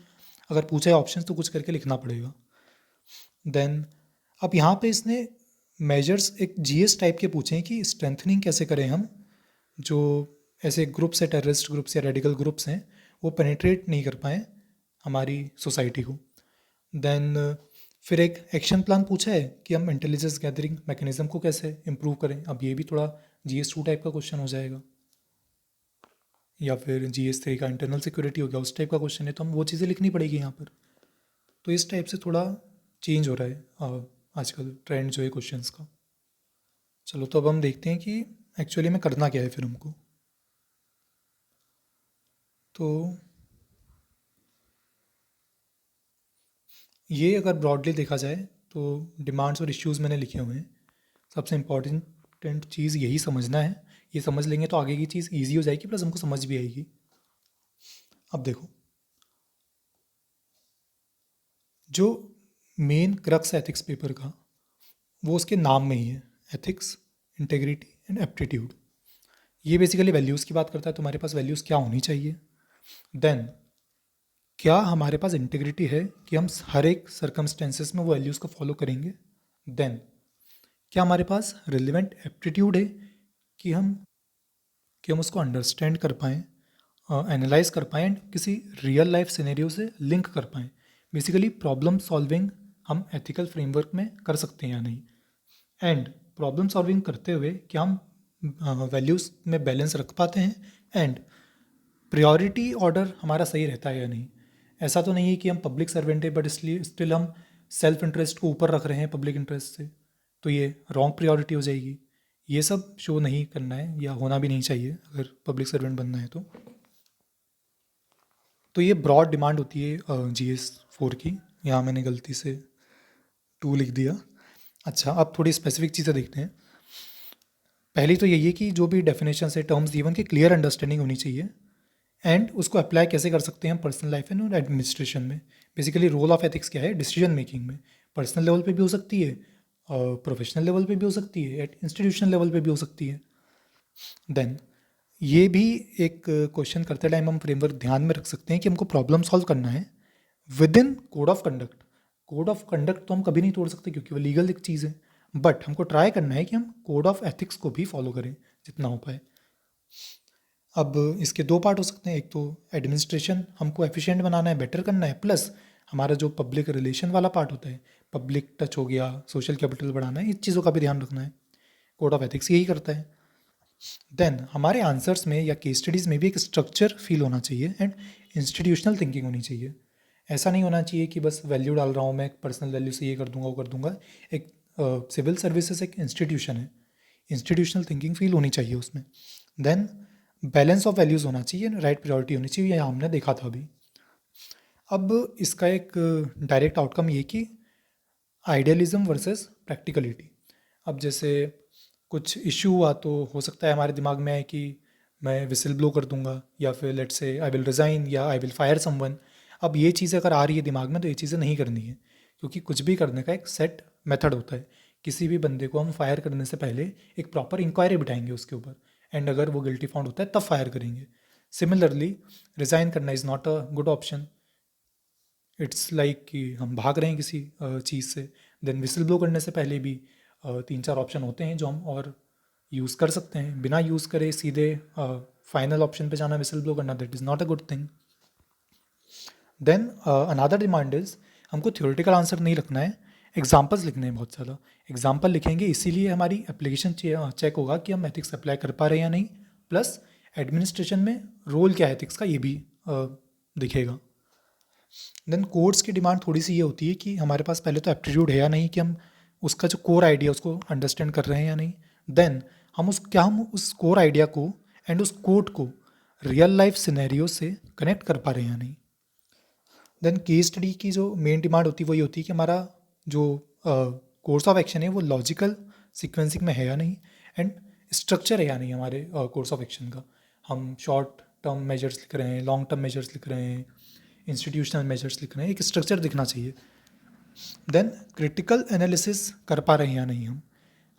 अगर पूछा है ऑप्शन तो कुछ करके लिखना पड़ेगा। देन अब यहाँ पे इसने मेजर्स एक जीएस टाइप के पूछे हैं कि स्ट्रेंथनिंग कैसे करें हम, जो ऐसे ग्रुप्स है, टेररिस्ट ग्रुप्स या रेडिकल ग्रुप्स हैं, वो पेनिट्रेट नहीं कर पाए हमारी सोसाइटी को। देन फिर एक एक्शन प्लान पूछा है कि हम इंटेलिजेंस गैदरिंग मैकेनिज्म को कैसे इम्प्रूव करें। अब ये भी थोड़ा GS2 टाइप का क्वेश्चन हो जाएगा, या फिर GS3 का इंटरनल सिक्योरिटी हो गया, उस टाइप का क्वेश्चन है, तो हम वो चीज़ें लिखनी पड़ेगी यहाँ पर। तो इस टाइप से थोड़ा चेंज हो रहा है आजकल ट्रेंड जो है क्वेश्चंस का। चलो तो अब हम देखते हैं कि एक्चुअली में करना क्या है फिर हमको। तो ये अगर ब्रॉडली देखा जाए तो डिमांड्स और इश्यूज़ मैंने लिखे हुए हैं। सबसे इम्पॉर्टेंट चीज़ यही समझना है, ये समझ लेंगे तो आगे की चीज़ ईजी हो जाएगी, प्लस हमको समझ भी आएगी। अब देखो, जो मेन क्रक्स है एथिक्स पेपर का वो उसके नाम में ही है, एथिक्स, इंटेग्रिटी एंड एप्टीट्यूड। ये बेसिकली वैल्यूज़ की बात करता है, तुम्हारे पास वैल्यूज़ क्या होनी चाहिए। देन क्या हमारे पास इंटेग्रिटी है कि हम हर एक सर्कमस्टेंसेस में वो वैल्यूज़ को फॉलो करेंगे। देन क्या हमारे पास रिलेवेंट एप्टीट्यूड है कि हम उसको अंडरस्टैंड कर पाएँ, एनालाइज कर पाएँ एंड किसी रियल लाइफ सिनेरियो से लिंक कर पाएँ। बेसिकली प्रॉब्लम सॉल्विंग हम एथिकल फ्रेमवर्क में कर सकते हैं या नहीं, एंड प्रॉब्लम सॉल्विंग करते हुए क्या हम वैल्यूज़ में बैलेंस रख पाते हैं, एंड प्रायोरिटी ऑर्डर हमारा सही रहता है या नहीं। ऐसा तो नहीं है कि हम पब्लिक सर्वेंट है बट इसलिए स्टिल हम सेल्फ इंटरेस्ट को ऊपर रख रहे हैं पब्लिक इंटरेस्ट से, तो ये रॉन्ग प्रायोरिटी हो जाएगी। ये सब शो नहीं करना है या होना भी नहीं चाहिए अगर पब्लिक सर्वेंट बनना है तो ये ब्रॉड डिमांड होती है GS4 की। यहाँ मैंने गलती से 2 लिख दिया। अच्छा, अब थोड़ी स्पेसिफिक चीज़ें देखते हैं। पहली तो यही है कि जो भी डेफिनेशन है, टर्म्स गिवन की क्लियर अंडरस्टैंडिंग होनी चाहिए, एंड उसको अप्लाई कैसे कर सकते हैं हम पर्सनल लाइफ एंड और एडमिनिस्ट्रेशन में। बेसिकली रोल ऑफ एथिक्स क्या है डिसीजन मेकिंग में, पर्सनल लेवल पे भी हो सकती है, प्रोफेशनल लेवल पे भी हो सकती है, एट इंस्टीट्यूशनल लेवल पे भी हो सकती है। देन ये भी एक क्वेश्चन करते टाइम हम फ्रेमवर्क ध्यान में रख सकते हैं कि हमको प्रॉब्लम सॉल्व करना है with in code of conduct. Code of conduct तो हम कभी नहीं तोड़ सकते क्योंकि वो लीगल एक चीज़ है, बट हमको ट्राई करना है कि हम कोड ऑफ एथिक्स को भी फॉलो करें जितना हो पाए। अब इसके दो पार्ट हो सकते हैं, एक तो एडमिनिस्ट्रेशन हमको एफिशिएंट बनाना है, बेटर करना है, प्लस हमारा जो पब्लिक रिलेशन वाला पार्ट होता है, पब्लिक टच हो गया, सोशल कैपिटल बढ़ाना है, इस चीज़ों का भी ध्यान रखना है। कोड ऑफ एथिक्स यही करता है। देन हमारे आंसर्स में या केस स्टडीज़ में भी एक स्ट्रक्चर फील होना चाहिए एंड इंस्टीट्यूशनल थिंकिंग होनी चाहिए। ऐसा नहीं होना चाहिए कि बस वैल्यू डाल रहा हूँ मैं, पर्सनल वैल्यू से ये कर दूंगा वो कर दूंगा। एक सिविल सर्विसेज एक इंस्टीट्यूशन है, इंस्टीट्यूशनल थिंकिंग फील होनी चाहिए उसमें। देन बैलेंस ऑफ वैल्यूज़ होना चाहिए, राइट प्रायोरिटी होनी चाहिए, यह हमने देखा था अभी। अब इसका एक डायरेक्ट आउटकम ये कि आइडियलिज्म वर्सेस प्रैक्टिकलिटी। अब जैसे कुछ इश्यू हुआ तो हो सकता है हमारे दिमाग में आए कि मैं विसिल ब्लो कर दूंगा, या फिर let's say I will resign या आई विल फायर समवन। अब ये चीज़ें अगर आ रही है दिमाग में तो ये चीज़ें नहीं करनी है, क्योंकि कुछ भी करने का एक सेट मेथड होता है। किसी भी बंदे को हम फायर करने से पहले एक प्रॉपर इंक्वायरी बिठाएंगे उसके ऊपर, एंड अगर वो गिल्टी फाउंड होता है तब फायर करेंगे। सिमिलरली रिज़ाइन करना is not a good option. It's like कि हम भाग रहे हैं किसी चीज़ से। देन विसिल ब्लो करने से पहले भी 3-4 ऑप्शन होते हैं जो हम और यूज़ कर सकते हैं। बिना यूज़ करे सीधे फाइनल ऑप्शन पे जाना, विसिल ब्लो करना, that is not a good thing. Then another demand is हमको थ्योरेटिकल आंसर नहीं लिखना है, एग्जाम्पल्स लिखने हैं बहुत ज़्यादा। एग्जाम्पल लिखेंगे इसीलिए हमारी एप्लीकेशन चेक होगा कि हम एथिक्स अप्लाई कर पा रहे हैं या नहीं, प्लस एडमिनिस्ट्रेशन में रोल क्या है एथिक्स का ये भी दिखेगा। देन कोर्स की डिमांड थोड़ी सी ये होती है कि हमारे पास पहले तो एप्टीट्यूड है या नहीं, कि हम उसका जो कोर आइडिया उसको अंडरस्टैंड कर रहे हैं या नहीं। देन हम उस कोर आइडिया को एंड उस कोड को रियल लाइफ सिनेरियो से कनेक्ट कर पा रहे हैं या नहीं। देन केस स्टडी की जो मेन डिमांड होती है वो ये होती है कि हमारा जो कोर्स ऑफ एक्शन है वो लॉजिकल सीक्वेंसिंग में है या नहीं, एंड स्ट्रक्चर है या नहीं हमारे कोर्स ऑफ एक्शन का। हम शॉर्ट टर्म मेजर्स लिख रहे हैं, लॉन्ग टर्म मेजर्स लिख रहे हैं, इंस्टीट्यूशनल मेजर्स लिख रहे हैं, एक स्ट्रक्चर दिखना चाहिए। देन क्रिटिकल एनालिसिस कर पा रहे हैं या नहीं हम।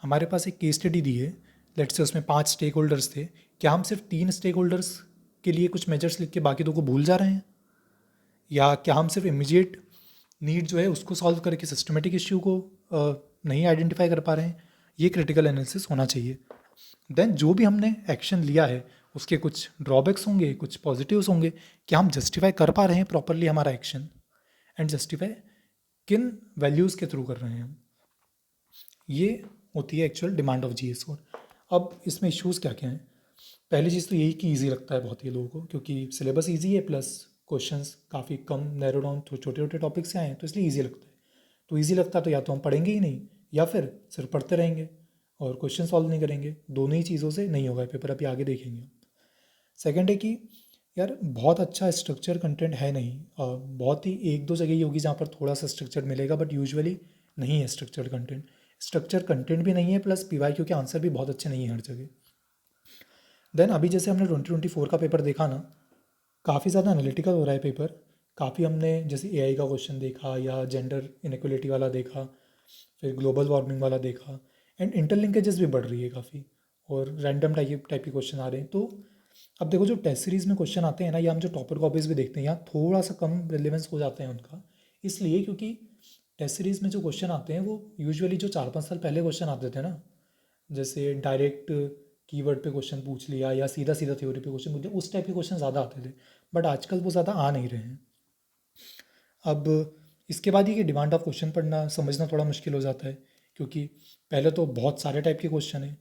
हमारे पास एक केस स्टडी दी है, लेट्स से उसमें 5 स्टेक होल्डर्स थे, क्या हम सिर्फ 3 स्टेक होल्डर्स के लिए कुछ मेजर्स लिख के बाकी दो को भूल जा रहे हैं, या क्या हम सिर्फ इमीडिएट नीड जो है उसको सॉल्व करके सिस्टमेटिक इश्यू को नहीं आइडेंटिफाई कर पा रहे हैं। ये क्रिटिकल एनालिसिस होना चाहिए। देन जो भी हमने एक्शन लिया है उसके कुछ ड्रॉबैक्स होंगे, कुछ पॉजिटिव्स होंगे, क्या हम जस्टिफाई कर पा रहे हैं प्रॉपरली हमारा एक्शन, एंड जस्टिफाई किन वैल्यूज़ के थ्रू कर रहे हैं हम। ये होती है actual demand of GS score. अब इसमें इश्यूज़ क्या क्या हैं। पहली चीज़ तो यही कि ईजी लगता है बहुत ही लोगों को, क्योंकि सिलेबस ईजी है, प्लस क्वेश्चंस काफ़ी कम नैरो डाउन छोटे छोटे टॉपिक से आए हैं, तो इसलिए ईजी लगता है। तो ईजी लगता है तो या तो हम पढ़ेंगे ही नहीं, या फिर सिर्फ पढ़ते रहेंगे और क्वेश्चन सॉल्व नहीं करेंगे। दोनों ही चीज़ों से नहीं होगा पेपर, अभी आगे देखेंगे। सेकंड है कि यार बहुत अच्छा स्ट्रक्चर कंटेंट है नहीं, बहुत ही एक दो जगह ही होगी जहाँ पर थोड़ा सा स्ट्रक्चर मिलेगा, बट यूजुअली नहीं है स्ट्रक्चर कंटेंट। स्ट्रक्चर कंटेंट भी नहीं है, प्लस पीवाईक्यू के आंसर भी बहुत अच्छे नहीं है हर जगह। देन अभी जैसे हमने 2024 का पेपर देखा ना, काफ़ी ज़्यादा एनालिटिकल हो रहा है पेपर। काफ़ी हमने जैसे एआई का क्वेश्चन देखा, या जेंडर इनक्वलिटी वाला देखा, फिर ग्लोबल वार्मिंग वाला देखा, एंड इंटरलिंकेजेस भी बढ़ रही है काफ़ी, और रैंडम टाइप टाइप के क्वेश्चन आ रहे हैं। तो अब देखो जो टेस्ट सीरीज़ में क्वेश्चन आते हैं ना, या हम जो टॉपर कॉपीज़ भी देखते हैं, यहाँ थोड़ा सा कम रिलेवेंस हो जाते हैं उनका, इसलिए क्योंकि टेस्ट सीरीज़ में जो क्वेश्चन आते हैं वो यूजुअली जो 4-5 साल पहले क्वेश्चन आते थे ना, जैसे डायरेक्ट कीवर्ड पे क्वेश्चन पूछ लिया या सीधा सीधा थ्योरी पे क्वेश्चन पूछ लिया, उस टाइप के क्वेश्चन ज़्यादा आते थे। बट आजकल वो ज़्यादा आ नहीं रहे हैं। अब इसके बाद ही कि डिमांड ऑफ क्वेश्चन पढ़ना समझना थोड़ा मुश्किल हो जाता है, क्योंकि पहले तो बहुत सारे टाइप के क्वेश्चन हैं।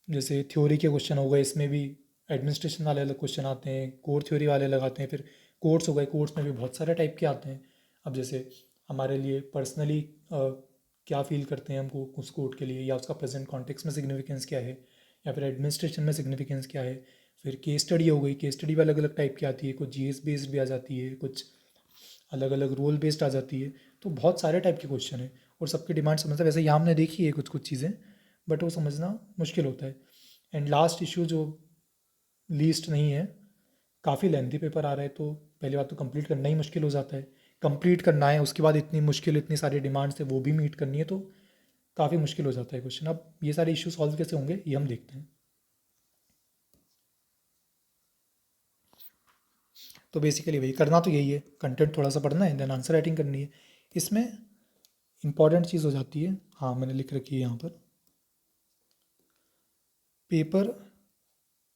जैसे थ्योरी के क्वेश्चन हो गए, इसमें भी एडमिनिस्ट्रेशन वाले अलग क्वेश्चन आते हैं, कोर थ्योरी वाले अलग आते हैं, फिर कोर्स हो गए, कोर्स में भी बहुत सारे टाइप के आते हैं। अब जैसे हमारे लिए पर्सनली क्या फील करते हैं हमको उस कोड के लिए, या उसका प्रेजेंट कॉन्टेक्स्ट में सिग्निफिकेंस क्या है, या फिर एडमिनिस्ट्रेशन में सिग्निफिकेंस क्या है। फिर केस स्टडी हो गई, केस स्टडी भी अलग अलग टाइप की आती है, कुछ जीएस बेस्ड भी आ जाती है, कुछ अलग अलग रोल बेस्ड आ जाती है। तो बहुत सारे टाइप के क्वेश्चन है, और सबकी डिमांड समझना, वैसे यहाँ हमने देखी है कुछ कुछ चीज़ें, बट वो समझना मुश्किल होता है। एंड लास्ट इशू जो लीस्ट नहीं है, काफ़ी लेंथी पेपर आ रहा है, तो पहली बात तो कंप्लीट करना ही मुश्किल हो जाता है। कंप्लीट करना है, उसके बाद इतनी मुश्किल इतनी सारी डिमांड्स है वो भी मीट करनी है, तो काफ़ी मुश्किल हो जाता है क्वेश्चन। अब ये सारे इशू सॉल्व कैसे होंगे ये हम देखते हैं। तो बेसिकली वही करना तो यही है, कंटेंट थोड़ा सा पढ़ना है, देन आंसर राइटिंग करनी है। इसमें इंपॉर्टेंट चीज़ हो जाती है, हाँ मैंने लिख रखी है यहाँ पर, पेपर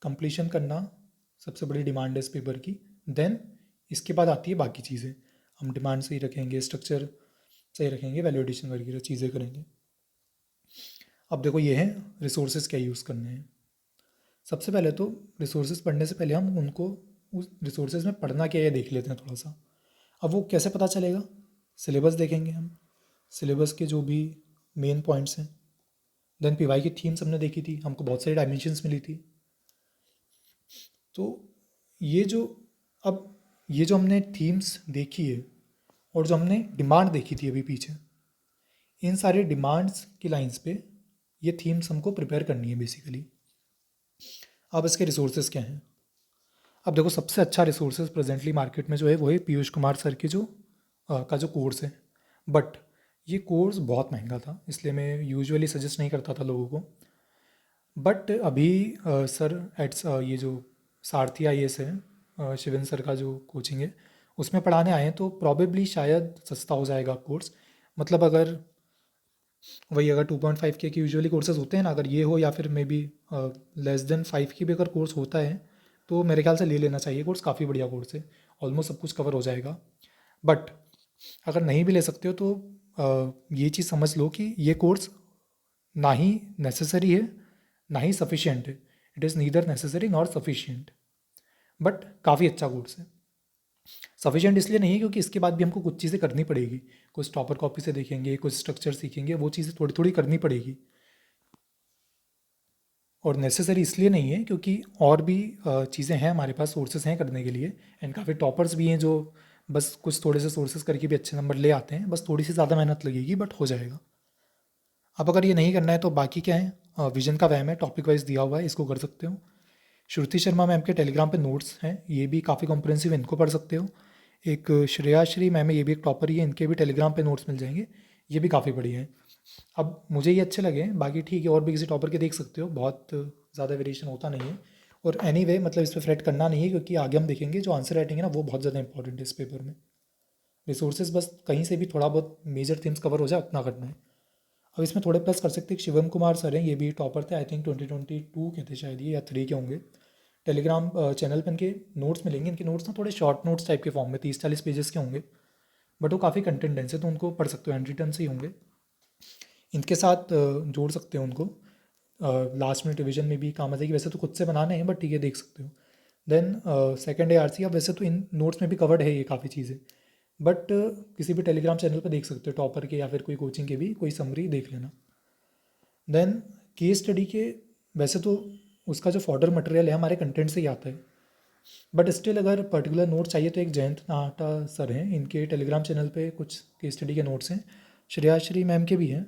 कंप्लीशन करना सबसे बड़ी डिमांड है इस पेपर की। देन इसके बाद आती है बाकी चीज़ें, हम डिमांड सही रखेंगे, स्ट्रक्चर सही रखेंगे, वैल्यूएडिशन वगैरह चीज़ें करेंगे। अब देखो ये है रिसोर्सेज क्या यूज़ करने हैं। सबसे पहले तो रिसोर्सेज पढ़ने से पहले हम उनको उस रिसोर्सेज में पढ़ना क्या है ये देख लेते हैं थोड़ा सा। अब वो कैसे पता चलेगा? सिलेबस देखेंगे हम, सिलेबस के जो भी मेन पॉइंट्स हैं। देन पीवाई की थीम्स हमने देखी थी, हमको बहुत सारी डायमेंशंस मिली थी। तो ये जो अब ये जो हमने थीम्स देखी है और जो हमने डिमांड देखी थी अभी पीछे, इन सारे डिमांड्स की लाइंस पे ये थीम्स हमको प्रिपेयर करनी है बेसिकली। अब इसके रिसोर्सेज क्या हैं? अब देखो, सबसे अच्छा रिसोर्सेज प्रेजेंटली मार्केट में जो है वो है पीयूष कुमार सर की का जो कोर्स है। बट ये कोर्स बहुत महंगा था, इसलिए मैं यूजुअली सजेस्ट नहीं करता था लोगों को। बट अभी सर एट्स ये जो सारथी आईएएस है, शिवेन सर का जो कोचिंग है उसमें पढ़ाने आए हैं, तो प्रॉबेबली शायद सस्ता हो जाएगा कोर्स। मतलब अगर वही अगर 2.5 के यूजुअली कोर्सेज होते हैं ना, अगर ये हो या फिर मे बी लेस देन 5 की भी अगर कोर्स होता है तो मेरे ख्याल से ले लेना चाहिए कोर्स। काफ़ी बढ़िया कोर्स है, ऑलमोस्ट सब कुछ कवर हो जाएगा। बट अगर नहीं भी ले सकते हो तो ये चीज़ समझ लो कि ये कोर्स ना ही नेसेसरी है ना ही सफिशिएंट है। It is neither necessary nor sufficient, but काफ़ी अच्छा कोर्स है। सफिशिएंट इसलिए नहीं है क्योंकि इसके बाद भी हमको कुछ चीज़ें करनी पड़ेगी, कुछ टॉपर कॉपी से देखेंगे, कुछ स्ट्रक्चर सीखेंगे, वो चीज़ें थोड़ी थोड़ी करनी पड़ेगी। और नेसेसरी इसलिए नहीं है क्योंकि और भी चीज़ें हैं हमारे पास, सोर्सेज हैं करने के लिए। एंड काफ़ी टॉपर्स भी हैं जो बस कुछ थोड़े से सोर्सेज करके भी अच्छे नंबर ले आते हैं, बस थोड़ी सी ज़्यादा मेहनत लगेगी बट हो जाएगा। अब अगर ये नहीं करना है तो बाकी क्या है, विजन का वहम है, टॉपिक वाइज दिया हुआ है, इसको कर सकते हो। श्रुति शर्मा मैम के टेलीग्राम पे नोट्स हैं, ये भी काफ़ी कॉम्प्रिहेंसिव, इनको पढ़ सकते हो। एक श्रेया श्री मैम है, ये भी एक टॉपर ही है, इनके भी टेलीग्राम पे नोट्स मिल जाएंगे, ये भी काफ़ी बढ़िया हैं। अब मुझे ये अच्छे लगे, बाकी ठीक है और भी किसी टॉपर के देख सकते हो, बहुत ज़्यादा वेरिएशन होता नहीं है। और एनीवे मतलब इस पर फ्रेट करना नहीं है क्योंकि आगे हम देखेंगे जो आंसर राइटिंग है ना वो बहुत ज़्यादा इंपॉर्टेंट है इस पेपर में। रिसोर्सेज बस कहीं से भी थोड़ा बहुत मेजर थीम्स कवर हो जाए उतना करना है। अब इसमें थोड़े प्लस कर सकते हैं, शिवम कुमार सर हैं, ये भी टॉपर थे, आई थिंक 2022 के थे शायद ये, या 3 के होंगे। टेलीग्राम चैनल पे इनके नोट्स मिलेंगे, इनके नोट्स ना थोड़े शॉर्ट नोट्स टाइप के फॉर्म में 30-40 पेजेस के होंगे, बट वो काफ़ी कंटेंट डेंस है तो उनको पढ़ सकते हो, हैंड रिटन से ही होंगे। इनके साथ जोड़ सकते हो उनको, लास्ट मिनट रिविजन में भी काम आ जाएगी। वैसे तो खुद से बनाने हैं बट ठीक है, देख सकते हो। देन सेकेंड ARC, अब वैसे तो इन नोट्स में भी कवर्ड है ये काफ़ी चीज़ें, बट किसी भी टेलीग्राम चैनल पर देख सकते हो, टॉपर के या फिर कोई कोचिंग के भी कोई समरी देख लेना। देन केस स्टडी के, वैसे तो उसका जो फॉर्डर मटेरियल है हमारे कंटेंट से ही आता है, बट स्टिल अगर पर्टिकुलर नोट चाहिए तो एक जयंत नाहटा सर हैं, इनके टेलीग्राम चैनल पे कुछ केस स्टडी के नोट्स हैं, श्रेयाश्री मैम के भी हैं।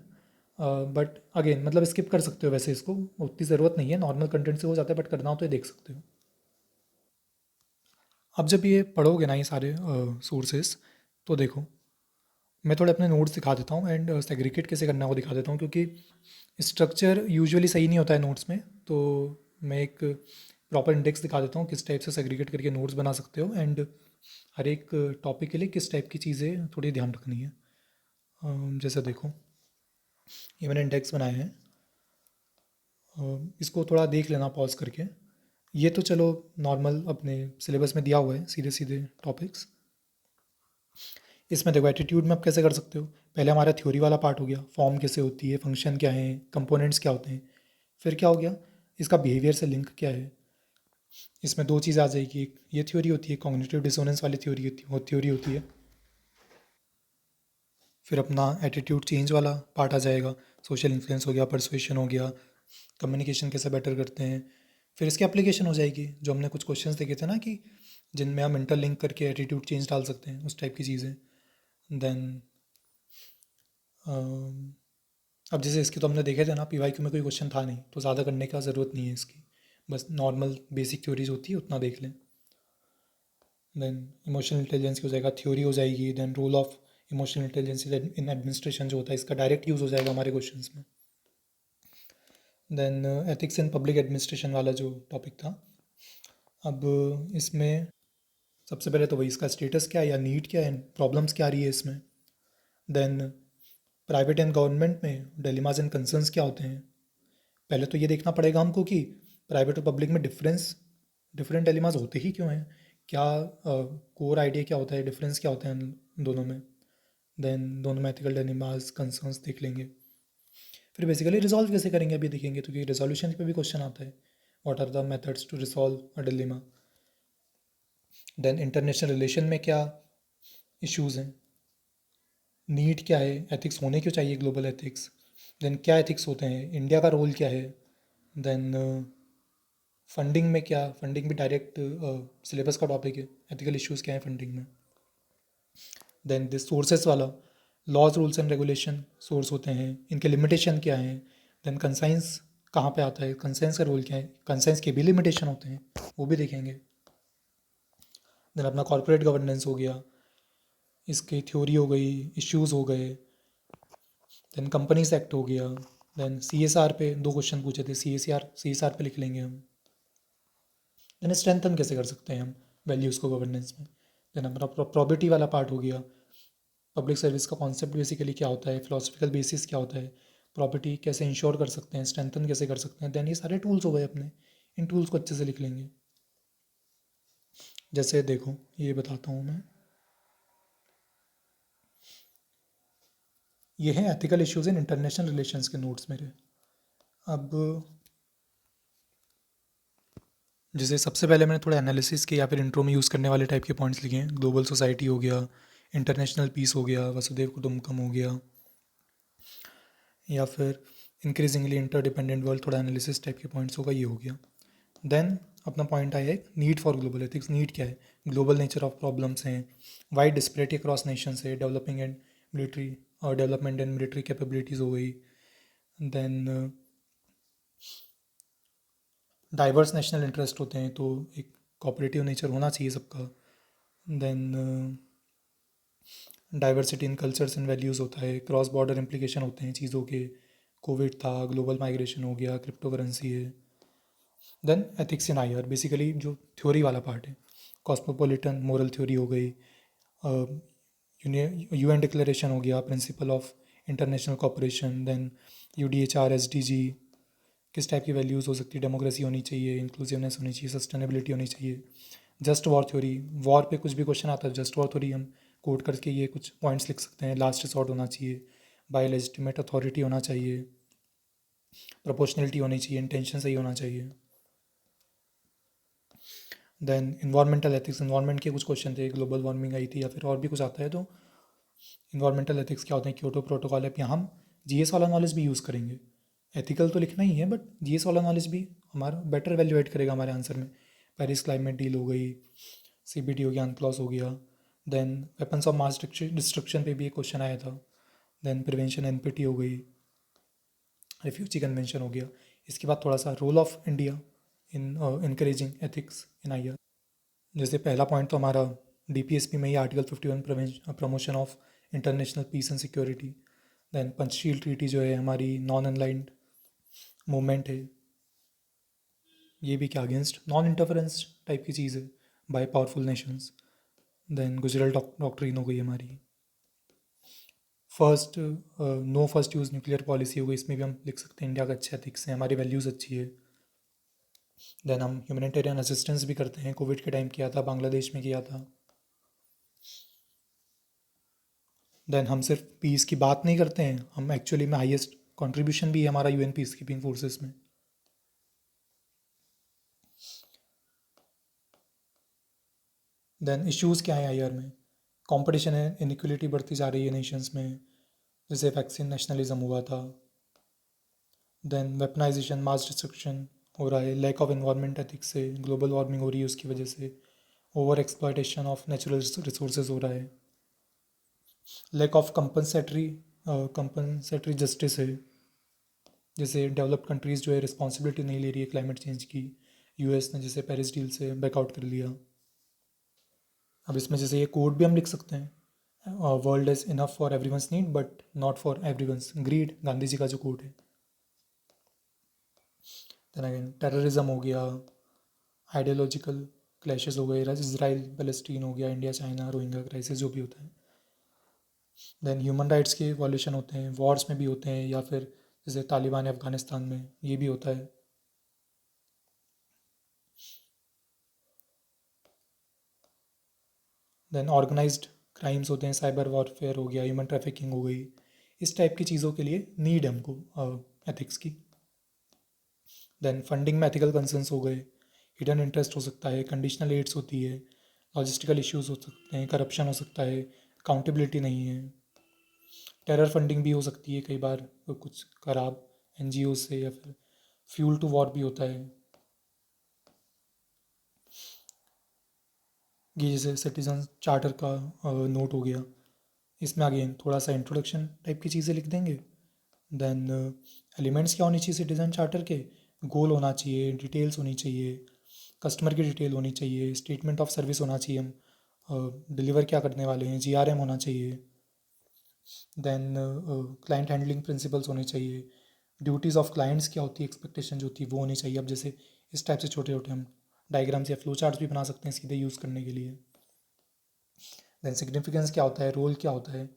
बट अगेन मतलब स्किप कर सकते हो, वैसे इसको उतनी ज़रूरत नहीं है, नॉर्मल कंटेंट से हो जाता है, बट करना हो तो ये देख सकते हो। अब जब ये पढ़ोगे ना ये सारे सोर्सेस, तो देखो मैं थोड़े अपने नोट्स दिखा देता हूँ एंड सेग्रीगेट कैसे करना है वो दिखा देता हूँ, क्योंकि स्ट्रक्चर यूजुअली सही नहीं होता है नोट्स में। तो मैं एक प्रॉपर इंडेक्स दिखा देता हूँ किस टाइप से सेग्रीगेट करके नोट्स बना सकते हो, एंड हर एक टॉपिक के लिए किस टाइप की चीज़ें थोड़ी ध्यान रखनी है। जैसे देखो, ये मैंने इंडेक्स बनाया है, इसको थोड़ा देख लेना पॉज करके। ये तो चलो नॉर्मल अपने सिलेबस में दिया हुआ है, सीधे सीधे टॉपिक्स। इसमें देखो एटीट्यूड में आप कैसे कर सकते हो, पहले हमारा थ्योरी वाला पार्ट हो गया, फॉर्म कैसे होती है, फंक्शन क्या है, कंपोनेंट्स क्या होते हैं। फिर क्या हो गया, इसका बिहेवियर से लिंक क्या है। इसमें दो चीज़ आ जाएगी, एक ये थ्योरी होती है, कॉग्निटिव डिसोनेंस वाली थ्योरी होती है, वो थ्योरी होती है। फिर अपना एटीट्यूड चेंज वाला पार्ट आ जाएगा, सोशल इन्फ्लुएंस हो गया, परसुएशन हो गया, कम्युनिकेशन कैसे बेटर करते हैं। फिर इसकी एप्लीकेशन हो जाएगी, जो हमने कुछ क्वेश्चंस देखे थे ना कि जिनमें हम इंटरलिंक करके एटीट्यूड चेंज डाल सकते हैं, उस टाइप की चीज़ें। देन अब जैसे इसके तो हमने देखे थे ना, PYQ में कोई क्वेश्चन था नहीं तो ज़्यादा करने का ज़रूरत नहीं है इसकी, बस नॉर्मल बेसिक थ्योरीज होती है उतना देख लें। देन इमोशनल इंटेलिजेंस की हो जाएगा, थ्योरी हो जाएगी। Then role of emotional intelligence in administration जो होता है, इसका डायरेक्ट यूज़ हो जाएगा हमारे क्वेश्चंस में। Then ethics in public administration वाला जो टॉपिक था, अब इसमें सबसे पहले तो वही इसका स्टेटस क्या है या नीड क्या है, प्रॉब्लम्स क्या आ रही है इसमें। देन प्राइवेट एंड गवर्नमेंट में डिलेमास एंड कंसर्न्स क्या होते हैं। पहले तो ये देखना पड़ेगा हमको कि प्राइवेट और पब्लिक में डिफरेंट डिलेमास होते ही क्यों हैं, क्या कोर आइडिया क्या होता है, डिफरेंस क्या होता है इन दोनों में। देन दोनों में एथिकल डिलेमास कंसर्न्स देख लेंगे। फिर बेसिकली रिजॉल्व कैसे करेंगे अभी देखेंगे, तो कि रिजोल्यूशन पे भी क्वेश्चन आता है, what are the methods to resolve a dilemma. Then international relation में क्या इश्यूज़ हैं, नीड क्या है, एथिक्स होने क्यों चाहिए, ग्लोबल एथिक्स। देन क्या एथिक्स होते हैं, इंडिया का रोल क्या है। देन फंडिंग में क्या, फंडिंग भी डायरेक्ट सिलेबस का टॉपिक है, एथिकल इश्यूज़ क्या है फंडिंग में। देन दिस सोर्सेस वाला, laws rules and regulation source होते हैं, इनके लिमिटेशन क्या हैं। देन कंसाइंस कहाँ पे आता है, कंसाइंस का रोल क्या है, कंसाइंस के भी लिमिटेशन होते हैं, वो भी देखेंगे। देन अपना कॉर्पोरेट गवर्नेंस हो गया, इसकी थ्योरी हो गई, इश्यूज़ हो गए। देन कंपनीज एक्ट हो गया। देन CSR पे 2 क्वेश्चन पूछे थे, CSR पे लिख लेंगे हम। देन स्ट्रेंथन कैसे कर सकते हैं हम वैल्यूज़ को गवर्नेंस में। देन अपना प्रॉबिटी वाला पार्ट हो गया, पब्लिक सर्विस का कॉन्सेप्ट बेसिकली क्या होता है, फिलोसफिकल बेसिस क्या होता है, प्रॉपर्टी कैसे इंश्योर कर सकते हैं, स्ट्रेंथन कैसे कर सकते हैं। देन ये सारे टूल्स हो गए अपने, इन टूल्स को अच्छे से लिख लेंगे। जैसे देखो ये बताता हूँ मैं, ये है ethical issues in international relations के नोट्स मेरे। अब जैसे सबसे पहले मैंने थोड़ा एनालिसिस के या फिर इंट्रो में यूज़ करने वाले टाइप के पॉइंट्स लिखे हैं, ग्लोबल सोसाइटी हो गया, इंटरनेशनल पीस हो गया, वसुदेव कुटुम्बकम हो गया, या फिर इंक्रीजिंगली इंटरडिपेंडेंट वर्ल्ड, थोड़ा एनालिसिस टाइप के पॉइंट्स होगा, ये हो गया। देन अपना पॉइंट आया है need for global ethics. Need क्या है, ग्लोबल नेचर ऑफ प्रॉब्लम्स हैं, वाइड डिस्पैरिटी अक्रॉस नेशंस है, डेवलपिंग एंड मिलिट्री और डेवलपमेंट एंड मिलिट्री कैपेबिलिटीज़ हो गई। देन डाइवर्स नेशनल इंटरेस्ट होते हैं, तो एक कोऑपरेटिव नेचर होना चाहिए सबका। Then diversity in cultures and values होता है, क्रॉस बॉर्डर इम्प्लीकेशन होते हैं चीज़ों के, कोविड था, ग्लोबल माइग्रेशन हो गया, क्रिप्टो करेंसी है। Then ethics in IR basically जो थ्योरी वाला पार्ट है, कॉस्मोपॉलिटन मोरल थ्योरी हो गई, UN डिक्लेरेशन हो गया, principle of international cooperation. Then UDHR SDG, किस टाइप की वैल्यूज़ हो सकती है, डेमोक्रेसी होनी चाहिए, इंक्लूसिवनेस होनी चाहिए, सस्टेनेबिलिटी होनी चाहिए। जस्ट वॉर थ्योरी, वॉर पे कुछ भी क्वेश्चन आता है, जस्ट वॉर थ्योरी हम कोट करके ये कुछ पॉइंट्स लिख सकते हैं। लास्ट रिसॉर्ट होना चाहिए, बाय लेजिटिमेट अथॉरिटी होना चाहिए, प्रोपोर्शनलिटी होनी चाहिए, इंटेंशन सही होना चाहिए। देन इन्वायरमेंटल एथिक्स, इन्वायरमेंट के कुछ क्वेश्चन थे, ग्लोबल वार्मिंग आई थी या फिर और भी कुछ आता है, तो इन्वायरमेंटल एथिक्स क्या होते हैं, क्योटो प्रोटोकॉल है। यहाँ हम GS वाला नॉलेज भी यूज़ करेंगे, एथिकल तो लिखना ही है बट GS वाला नॉलेज भी हमारा बेटर वैल्यू ऐड करेगा हमारे आंसर में। पेरिस क्लाइमेट डील हो गई, CBD हो गया, अनक्लॉस हो गया। Then weapons of mass destruction पे भी एक क्वेश्चन आया था। देन प्रिवेंशन NPT हो गई, रिफ्यूजी कन्वेंशन हो गया। इसके बाद थोड़ा सा role of India in encouraging ethics in IR। जैसे पहला पॉइंट तो हमारा DPSP में ही article 51 promotion of international peace and security. Then Panchsheel treaty जो है हमारी नॉन अनलाइंड मूवमेंट है, ये भी क्या अगेंस्ट नॉन इंटरफेरेंस टाइप की चीज़ है by powerful nations. Then Gujral doctrine हो गई हमारी। First no first use nuclear policy हो गई, इसमें भी हम लिख सकते हैं इंडिया का अच्छे एथिक्स है, हमारी वैल्यूज़ अच्छी है। देन हम ह्यूमैनिटेरियन असिस्टेंस भी करते हैं, कोविड के टाइम किया था, बांग्लादेश में किया था। देन हम सिर्फ पीस की बात नहीं करते हैं, हम एक्चुअली में हाईएस्ट कंट्रीब्यूशन भी है हमारा UN पीस कीपिंग फोर्सेस में। देन इश्यूज़ क्या है IR में, कंपटीशन है, इनइक्वलिटी बढ़ती जा रही है नेशंस में, जैसे वैक्सीन नेशनलिज्म हुआ था। देन वेपनाइजेशन मास डिस्ट्रक्शन हो रहा है, लैक ऑफ इन्वायरमेंट एथिक्स से ग्लोबल वार्मिंग हो रही है, उसकी वजह से over exploitation of natural resources हो रहा है, लैक ऑफ कंपनसेटरी जस्टिस है, जैसे डेवलप्ड कंट्रीज़ जो है रिस्पॉन्सिबिलिटी नहीं ले रही है क्लाइमेट चेंज की, US ने जैसे पेरिस डील से बैकआउट कर लिया। अब इसमें जैसे ये कोड भी हम लिख सकते हैं, world is enough for everyone's need but not for everyone's greed, Gandhi ji का जो कोड है। देन अगेन टेररिज्म हो गया, आइडियोलॉजिकल क्लैशेस हो गए, इसराइल पैलेस्टीन हो गया, इंडिया चाइना रोहिंग्या क्राइसिस जो भी होता है। देन ह्यूमन राइट्स के वॉल्यूशन होते हैं, वॉर्स में भी होते हैं, या फिर जैसे तालिबान अफगानिस्तान में ये भी होता है। देन ऑर्गेनाइज्ड क्राइम्स होते हैं, साइबर वॉरफेयर हो गया, ह्यूमन ट्रैफिकिंग हो गई, इस टाइप की चीज़ों के लिए नीड है हमको एथिक्स की। देन फंडिंग में एथिकल कंसर्न्स हो गए, हिडन इंटरेस्ट हो सकता है, कंडीशनल एड्स होती है, लॉजिस्टिकल इश्यूज हो सकते हैं, करप्शन हो सकता है, अकाउंटेबिलिटी नहीं है, टेरर फंडिंग भी हो सकती है कई बार कुछ खराब एनजीओ से, या फिर फ्यूल टू वॉर भी होता है। ये जैसे सिटीजन चार्टर का नोट हो गया, इसमें अगेन थोड़ा सा इंट्रोडक्शन टाइप की चीज़ें लिख देंगे। देन एलिमेंट्स क्या होनी चाहिए सिटीजन चार्टर के, गोल होना चाहिए, डिटेल्स होनी चाहिए, कस्टमर की डिटेल होनी चाहिए, स्टेटमेंट ऑफ सर्विस होना चाहिए, हम डिलीवर क्या करने वाले हैं, जीआरएम होना चाहिए। देन क्लाइंट हैंडलिंग प्रिंसिपल्स होने चाहिए, ड्यूटीज़ ऑफ क्लाइंट्स क्या होती है, एक्सपेक्टेशन जो होती है वो होनी चाहिए। अब जैसे इस टाइप से छोटे छोटे हम डायग्राम्स या फ्लो चार्ट्स भी बना सकते हैं सीधे यूज़ करने के लिए। देन सिग्निफिकेंस क्या होता है, रोल क्या होता है,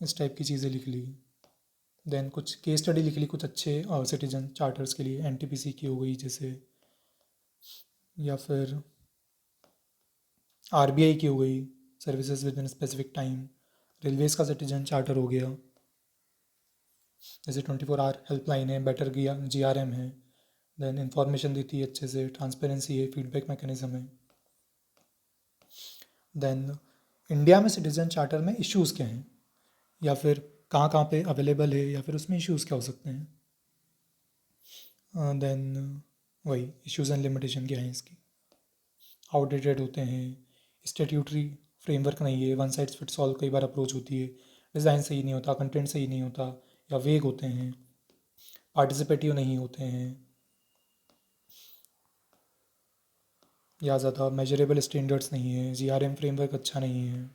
इस टाइप की चीज़ें लिख ली। देन कुछ केस स्टडी लिख ली कुछ अच्छे सिटीजन चार्टर्स के लिए, एनटीपीसी की हो गई जैसे, या फिर आरबीआई की हो गई, services with in specific time, Railways का सिटीजन चार्टर हो गया, जैसे 24 आवर हेल्पलाइन है, बेटर जीआरएम है, देन इंफॉर्मेशन देती है अच्छे से, ट्रांसपेरेंसी है, फीडबैक मैकेनिज्म है। देन इंडिया में सिटीजन चार्टर में इश्यूज़ क्या हैं, या फिर कहाँ कहाँ पे अवेलेबल है, या फिर उसमें इश्यूज़ क्या हो सकते हैं। देन वही इश्यूज़ एंड लिमिटेशन क्या है इसकी, आउटडेटेड होते हैं, स्टेट्यूटरी फ्रेमवर्क नहीं है, वन साइज फिट्स ऑल कई बार अप्रोच होती है, डिज़ाइन सही नहीं होता, कंटेंट सही नहीं होता, या वेग होते हैं, पार्टिसिपेटिव नहीं होते हैं, या ज़्यादा मेजरेबल स्टैंडर्ड्स नहीं है, जीआरएम फ्रेमवर्क अच्छा नहीं है।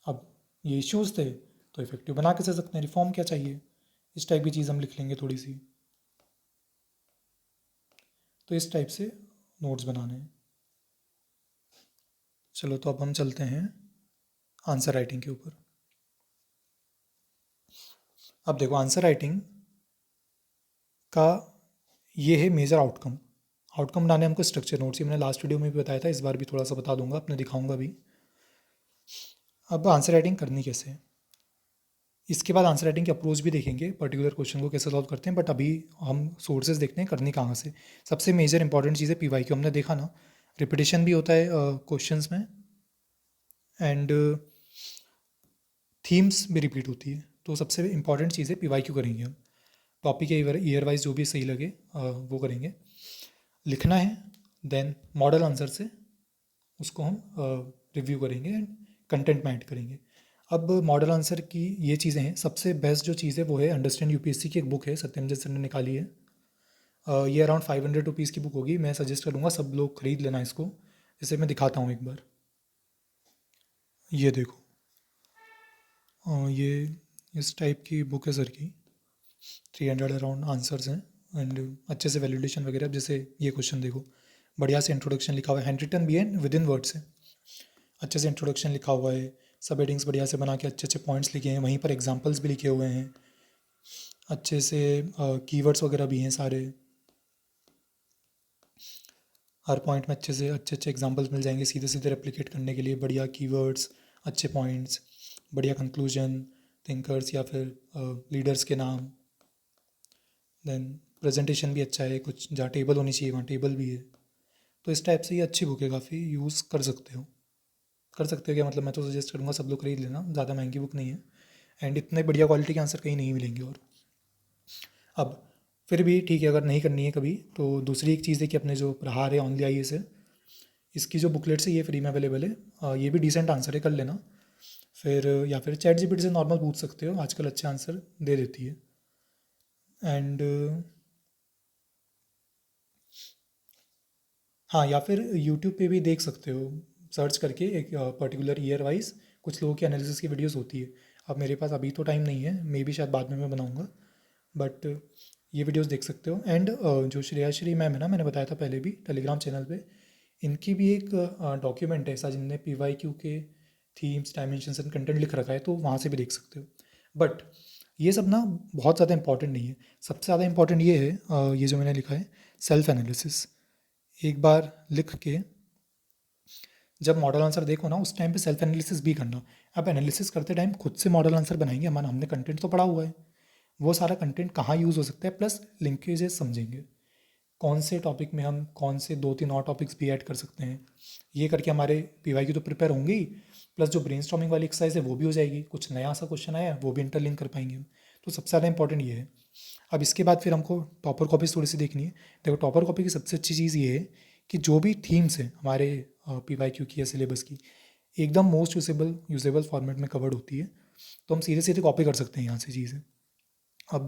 अब ये इश्यूज़ थे तो इफेक्टिव बना कैसे सकते हैं, रिफॉर्म क्या चाहिए, इस टाइप की चीज़ हम लिख लेंगे थोड़ी सी। तो इस टाइप से नोट्स बनाने हैं। चलो तो अब हम चलते हैं आंसर राइटिंग के ऊपर। अब देखो आंसर राइटिंग का ये है मेजर आउटकम। आउटकम बनाने हमको स्ट्रक्चर नोट्स, ये मैंने लास्ट वीडियो में भी बताया था, इस बार भी थोड़ा सा बता दूंगा, अपने दिखाऊंगा भी। अब आंसर राइटिंग करनी कैसे है, इसके बाद आंसर राइटिंग की अप्रोच भी देखेंगे, पर्टिकुलर क्वेश्चन को कैसे सॉल्व करते हैं, बट अभी हम सोर्सेज देखते हैं करनी कहाँ से। सबसे मेजर इंपॉर्टेंट चीज़ है पीवाईक्यू, हमने देखा ना रिपीटिशन भी होता है क्वेश्चंस में, एंड थीम्स भी रिपीट होती है। तो सबसे इंपॉर्टेंट चीज़ है पीवाईक्यू करेंगे हम, टॉपिक या ईयर वाइज जो भी सही लगे वो करेंगे, लिखना है। देन मॉडल आंसर से उसको हम रिव्यू करेंगे एंड कंटेंट में ऐड करेंगे। अब मॉडल आंसर की ये चीज़ें हैं, सबसे बेस्ट जो चीज़ है वो है अंडरस्टैंड यूपीएससी की एक बुक है, सत्यमजय सर ने निकाली है। ये अराउंड 500 रुपीज़ की बुक होगी, मैं सजेस्ट करूँगा सब लोग खरीद लेना इसको। जैसे मैं दिखाता हूँ एक बार, ये देखो ये इस टाइप की बुक है सर की, 300 अराउंड आंसर्स हैं एंड अच्छे से वैलिडेशन वगैरह। अब जैसे ये क्वेश्चन देखो, बढ़िया से इंट्रोडक्शन लिखा हुआ है, हैंड रिटन भी है, विद इन वर्ड्स है, अच्छे से इंट्रोडक्शन लिखा हुआ है, सब हेडिंग्स बढ़िया से बना के अच्छे अच्छे पॉइंट्स लिखे हैं, वहीं पर एग्जांपल्स भी लिखे हुए हैं, अच्छे से कीवर्ड्स वगैरह भी हैं सारे, हर पॉइंट में अच्छे अच्छे एग्जांपल्स मिल जाएंगे सीधे सीधे रेप्लिकेट करने के लिए, बढ़िया कीवर्ड्स, अच्छे पॉइंट्स, बढ़िया कंक्लूजन, थिंकर्स या फिर लीडर्स के नाम। देन प्रेजेंटेशन भी अच्छा है, कुछ जहाँ टेबल होनी चाहिए वहाँ टेबल भी है। तो इस टाइप से ये अच्छी बुक है, काफ़ी यूज़ कर सकते हो। कर सकते हो क्या मतलब, मैं तो सजेस्ट करूँगा सब लोग खरीद लेना, ज़्यादा महंगी बुक नहीं है एंड इतने बढ़िया क्वालिटी के आंसर कहीं नहीं मिलेंगे। और अब फिर भी ठीक है, अगर नहीं करनी है कभी तो दूसरी एक चीज़ है कि अपने जो प्रहार है ऑनली आई है, इसकी जो बुकलेट्स है ये फ्री में अवेलेबल है, ये भी डिसेंट आंसर है, कर लेना। फिर या फिर चैट जीपीटी से नॉर्मल पूछ सकते हो, आजकल अच्छे आंसर दे देती है। एंड हाँ, या फिर यूट्यूब पे भी देख सकते हो, सर्च करके एक पर्टिकुलर ईयर वाइज कुछ लोगों की एनालिसिस की वीडियोस होती है। अब मेरे पास अभी तो टाइम नहीं है, मे बी शायद बाद में मैं बनाऊँगा, बट ये वीडियोस देख सकते हो। एंड जो श्रेयाश्री मैम है ना, मैंने बताया था पहले भी टेलीग्राम चैनल पे, इनकी भी एक डॉक्यूमेंट है ऐसा जिनने पीवाईक्यू के थीम्स, डायमेंशंस एंड कंटेंट लिख रखा है, तो वहाँ से भी देख सकते हो। बट ये सब ना बहुत ज़्यादा इंपॉर्टेंट नहीं है, सबसे ज़्यादा इंपॉर्टेंट ये है ये जो मैंने लिखा है सेल्फ एनालिसिस। एक बार लिख के जब मॉडल आंसर देखो ना, उस टाइम पे सेल्फ एनालिसिस भी करना। अब एनालिसिस करते टाइम खुद से मॉडल आंसर बनाएंगे, हमारा हमने कंटेंट तो पढ़ा हुआ है, वो सारा कंटेंट कहाँ यूज़ हो सकता है, प्लस लिंकेजेस समझेंगे, कौन से टॉपिक में हम कौन से 2-3 और टॉपिक्स भी ऐड कर सकते हैं। ये करके हमारे पीवाई की तो प्रिपेयर होंगे ही, प्लस जो ब्रेनस्टॉर्मिंग वाली एक्सरसाइज है वो भी हो जाएगी, कुछ नया सा क्वेश्चन आया है वो भी इंटरलिंक कर पाएंगे हम। तो सबसे ज़्यादा इंपॉर्टेंट ये है। अब इसके बाद फिर हमको टॉपर कॉपीज थोड़ी सी देखनी है। देखो, टॉपर कॉपी की सबसे अच्छी चीज़ ये है कि जो भी थीम्स हैं हमारे पीवाई क्यू की या सिलेबस की, एकदम मोस्ट यूजेबल फॉर्मेट में कवर्ड होती है, तो हम सीधे सीधे कॉपी कर सकते हैं यहाँ से चीज़ें। अब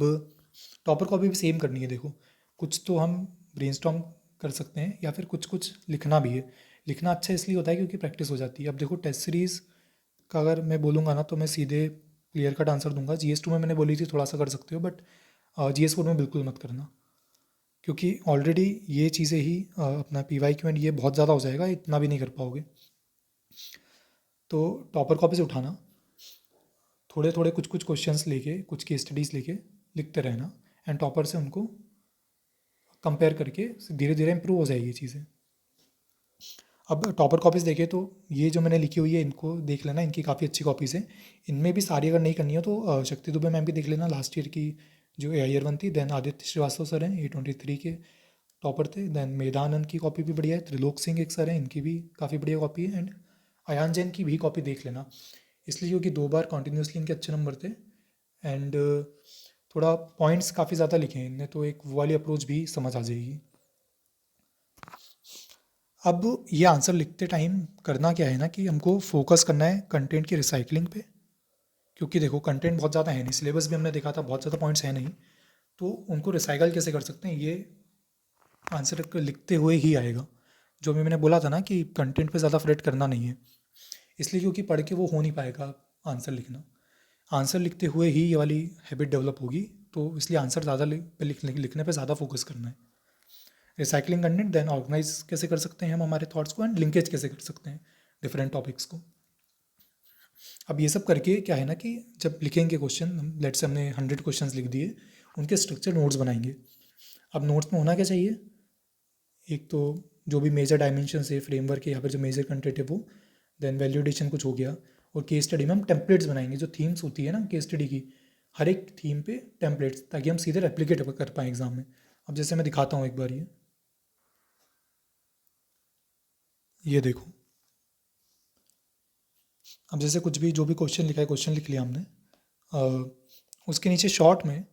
टॉपर कॉपी भी सेम करनी है। देखो, कुछ तो हम ब्रेनस्टॉर्म कर सकते हैं या फिर कुछ कुछ लिखना भी है। लिखना अच्छा इसलिए होता है क्योंकि प्रैक्टिस हो जाती है। अब देखो, टेस्ट सीरीज़ का अगर मैं बोलूँगा ना, तो मैं सीधे क्लियर कट आंसर दूंगा। GS2 में मैंने बोली थी थोड़ा सा कर सकते हो, बट GS4 में बिल्कुल मत करना, क्योंकि ऑलरेडी ये चीज़ें ही अपना PYQ एंड ये बहुत ज़्यादा हो जाएगा, इतना भी नहीं कर पाओगे। तो टॉपर कॉपी से उठाना, थोड़े थोड़े कुछ कुछ क्वेश्चंस लेके, कुछ केस स्टडीज़ लेके लिखते रहना, एंड टॉपर से उनको कंपेयर करके धीरे धीरे इंप्रूव हो जाएगी चीज़ें। अब टॉपर कॉपीज़ देखें तो ये जो मैंने लिखी हुई है इनको देख लेना, इनकी काफ़ी अच्छी कॉपीज़ हैं। इनमें भी सारी अगर नहीं करनी हो तो शक्ति दुबे मैम की देख लेना, लास्ट ईयर की जो AIR 1 थी। देन आदित्य श्रीवास्तव सर हैं, A23 के टॉपर थे। देन मेधानंद की कॉपी भी बढ़िया है। त्रिलोक सिंह एक सर हैं, इनकी भी काफ़ी बढ़िया कॉपी है। एंड अयान जैन की भी कॉपी देख लेना, इसलिए क्योंकि 2 बार कॉन्टीन्यूसली इनके अच्छे नंबर थे। एंड थोड़ा पॉइंट्स काफ़ी ज़्यादा लिखे हैं इनने, तो एक वो वाली अप्रोच भी समझ आ जाएगी। अब ये आंसर लिखते टाइम करना क्या है ना, कि हमको फोकस करना है कंटेंट की रिसाइकलिंग पे, क्योंकि देखो कंटेंट बहुत ज़्यादा है नहीं, सिलेबस भी हमने देखा था बहुत ज़्यादा पॉइंट्स है नहीं, तो उनको रिसाइकल कैसे कर सकते हैं ये आंसर लिखते हुए ही आएगा। जो भी मैंने बोला था ना कि कंटेंट पे ज़्यादा फ्रेट करना नहीं है, इसलिए क्योंकि पढ़ के वो हो नहीं पाएगा आंसर लिखना। आंसर लिखते हुए ही ये वाली हैबिट डेवलप होगी, तो इसलिए आंसर ज़्यादा लिखने पे ज़्यादा फोकस करना है। रिसाइकलिंग कंटेंट, देन ऑर्गेनाइज कैसे कर सकते हैं हम हमारे थॉट्स को, एंड लिंकेज कैसे कर सकते हैं डिफरेंट टॉपिक्स को। अब ये सब करके क्या है ना, कि जब लिखेंगे क्वेश्चन, हम लेट्स से हमने 100 क्वेश्चंस लिख दिए, उनके स्ट्रक्चर नोट्स बनाएंगे। अब नोट्स में होना क्या चाहिए, एक तो जो भी मेजर डायमेंशन है फ्रेमवर्क के, यहाँ पर जो मेजर कंटेंट है वो, देन वैल्यूडेशन कुछ हो गया, और केस स्टडी में हम टेम्पलेट्स बनाएंगे, जो थीम्स होती है ना केस स्टडी की, हर एक थीम पे टेम्पलेट्स, ताकि हम सीधे रेप्लिकेट कर पाएँ एग्जाम में। अब जैसे मैं दिखाता हूँ एक बार, ये देखो। अब जैसे कुछ भी जो भी क्वेश्चन लिखा है, क्वेश्चन लिख लिया हमने, उसके नीचे शॉर्ट में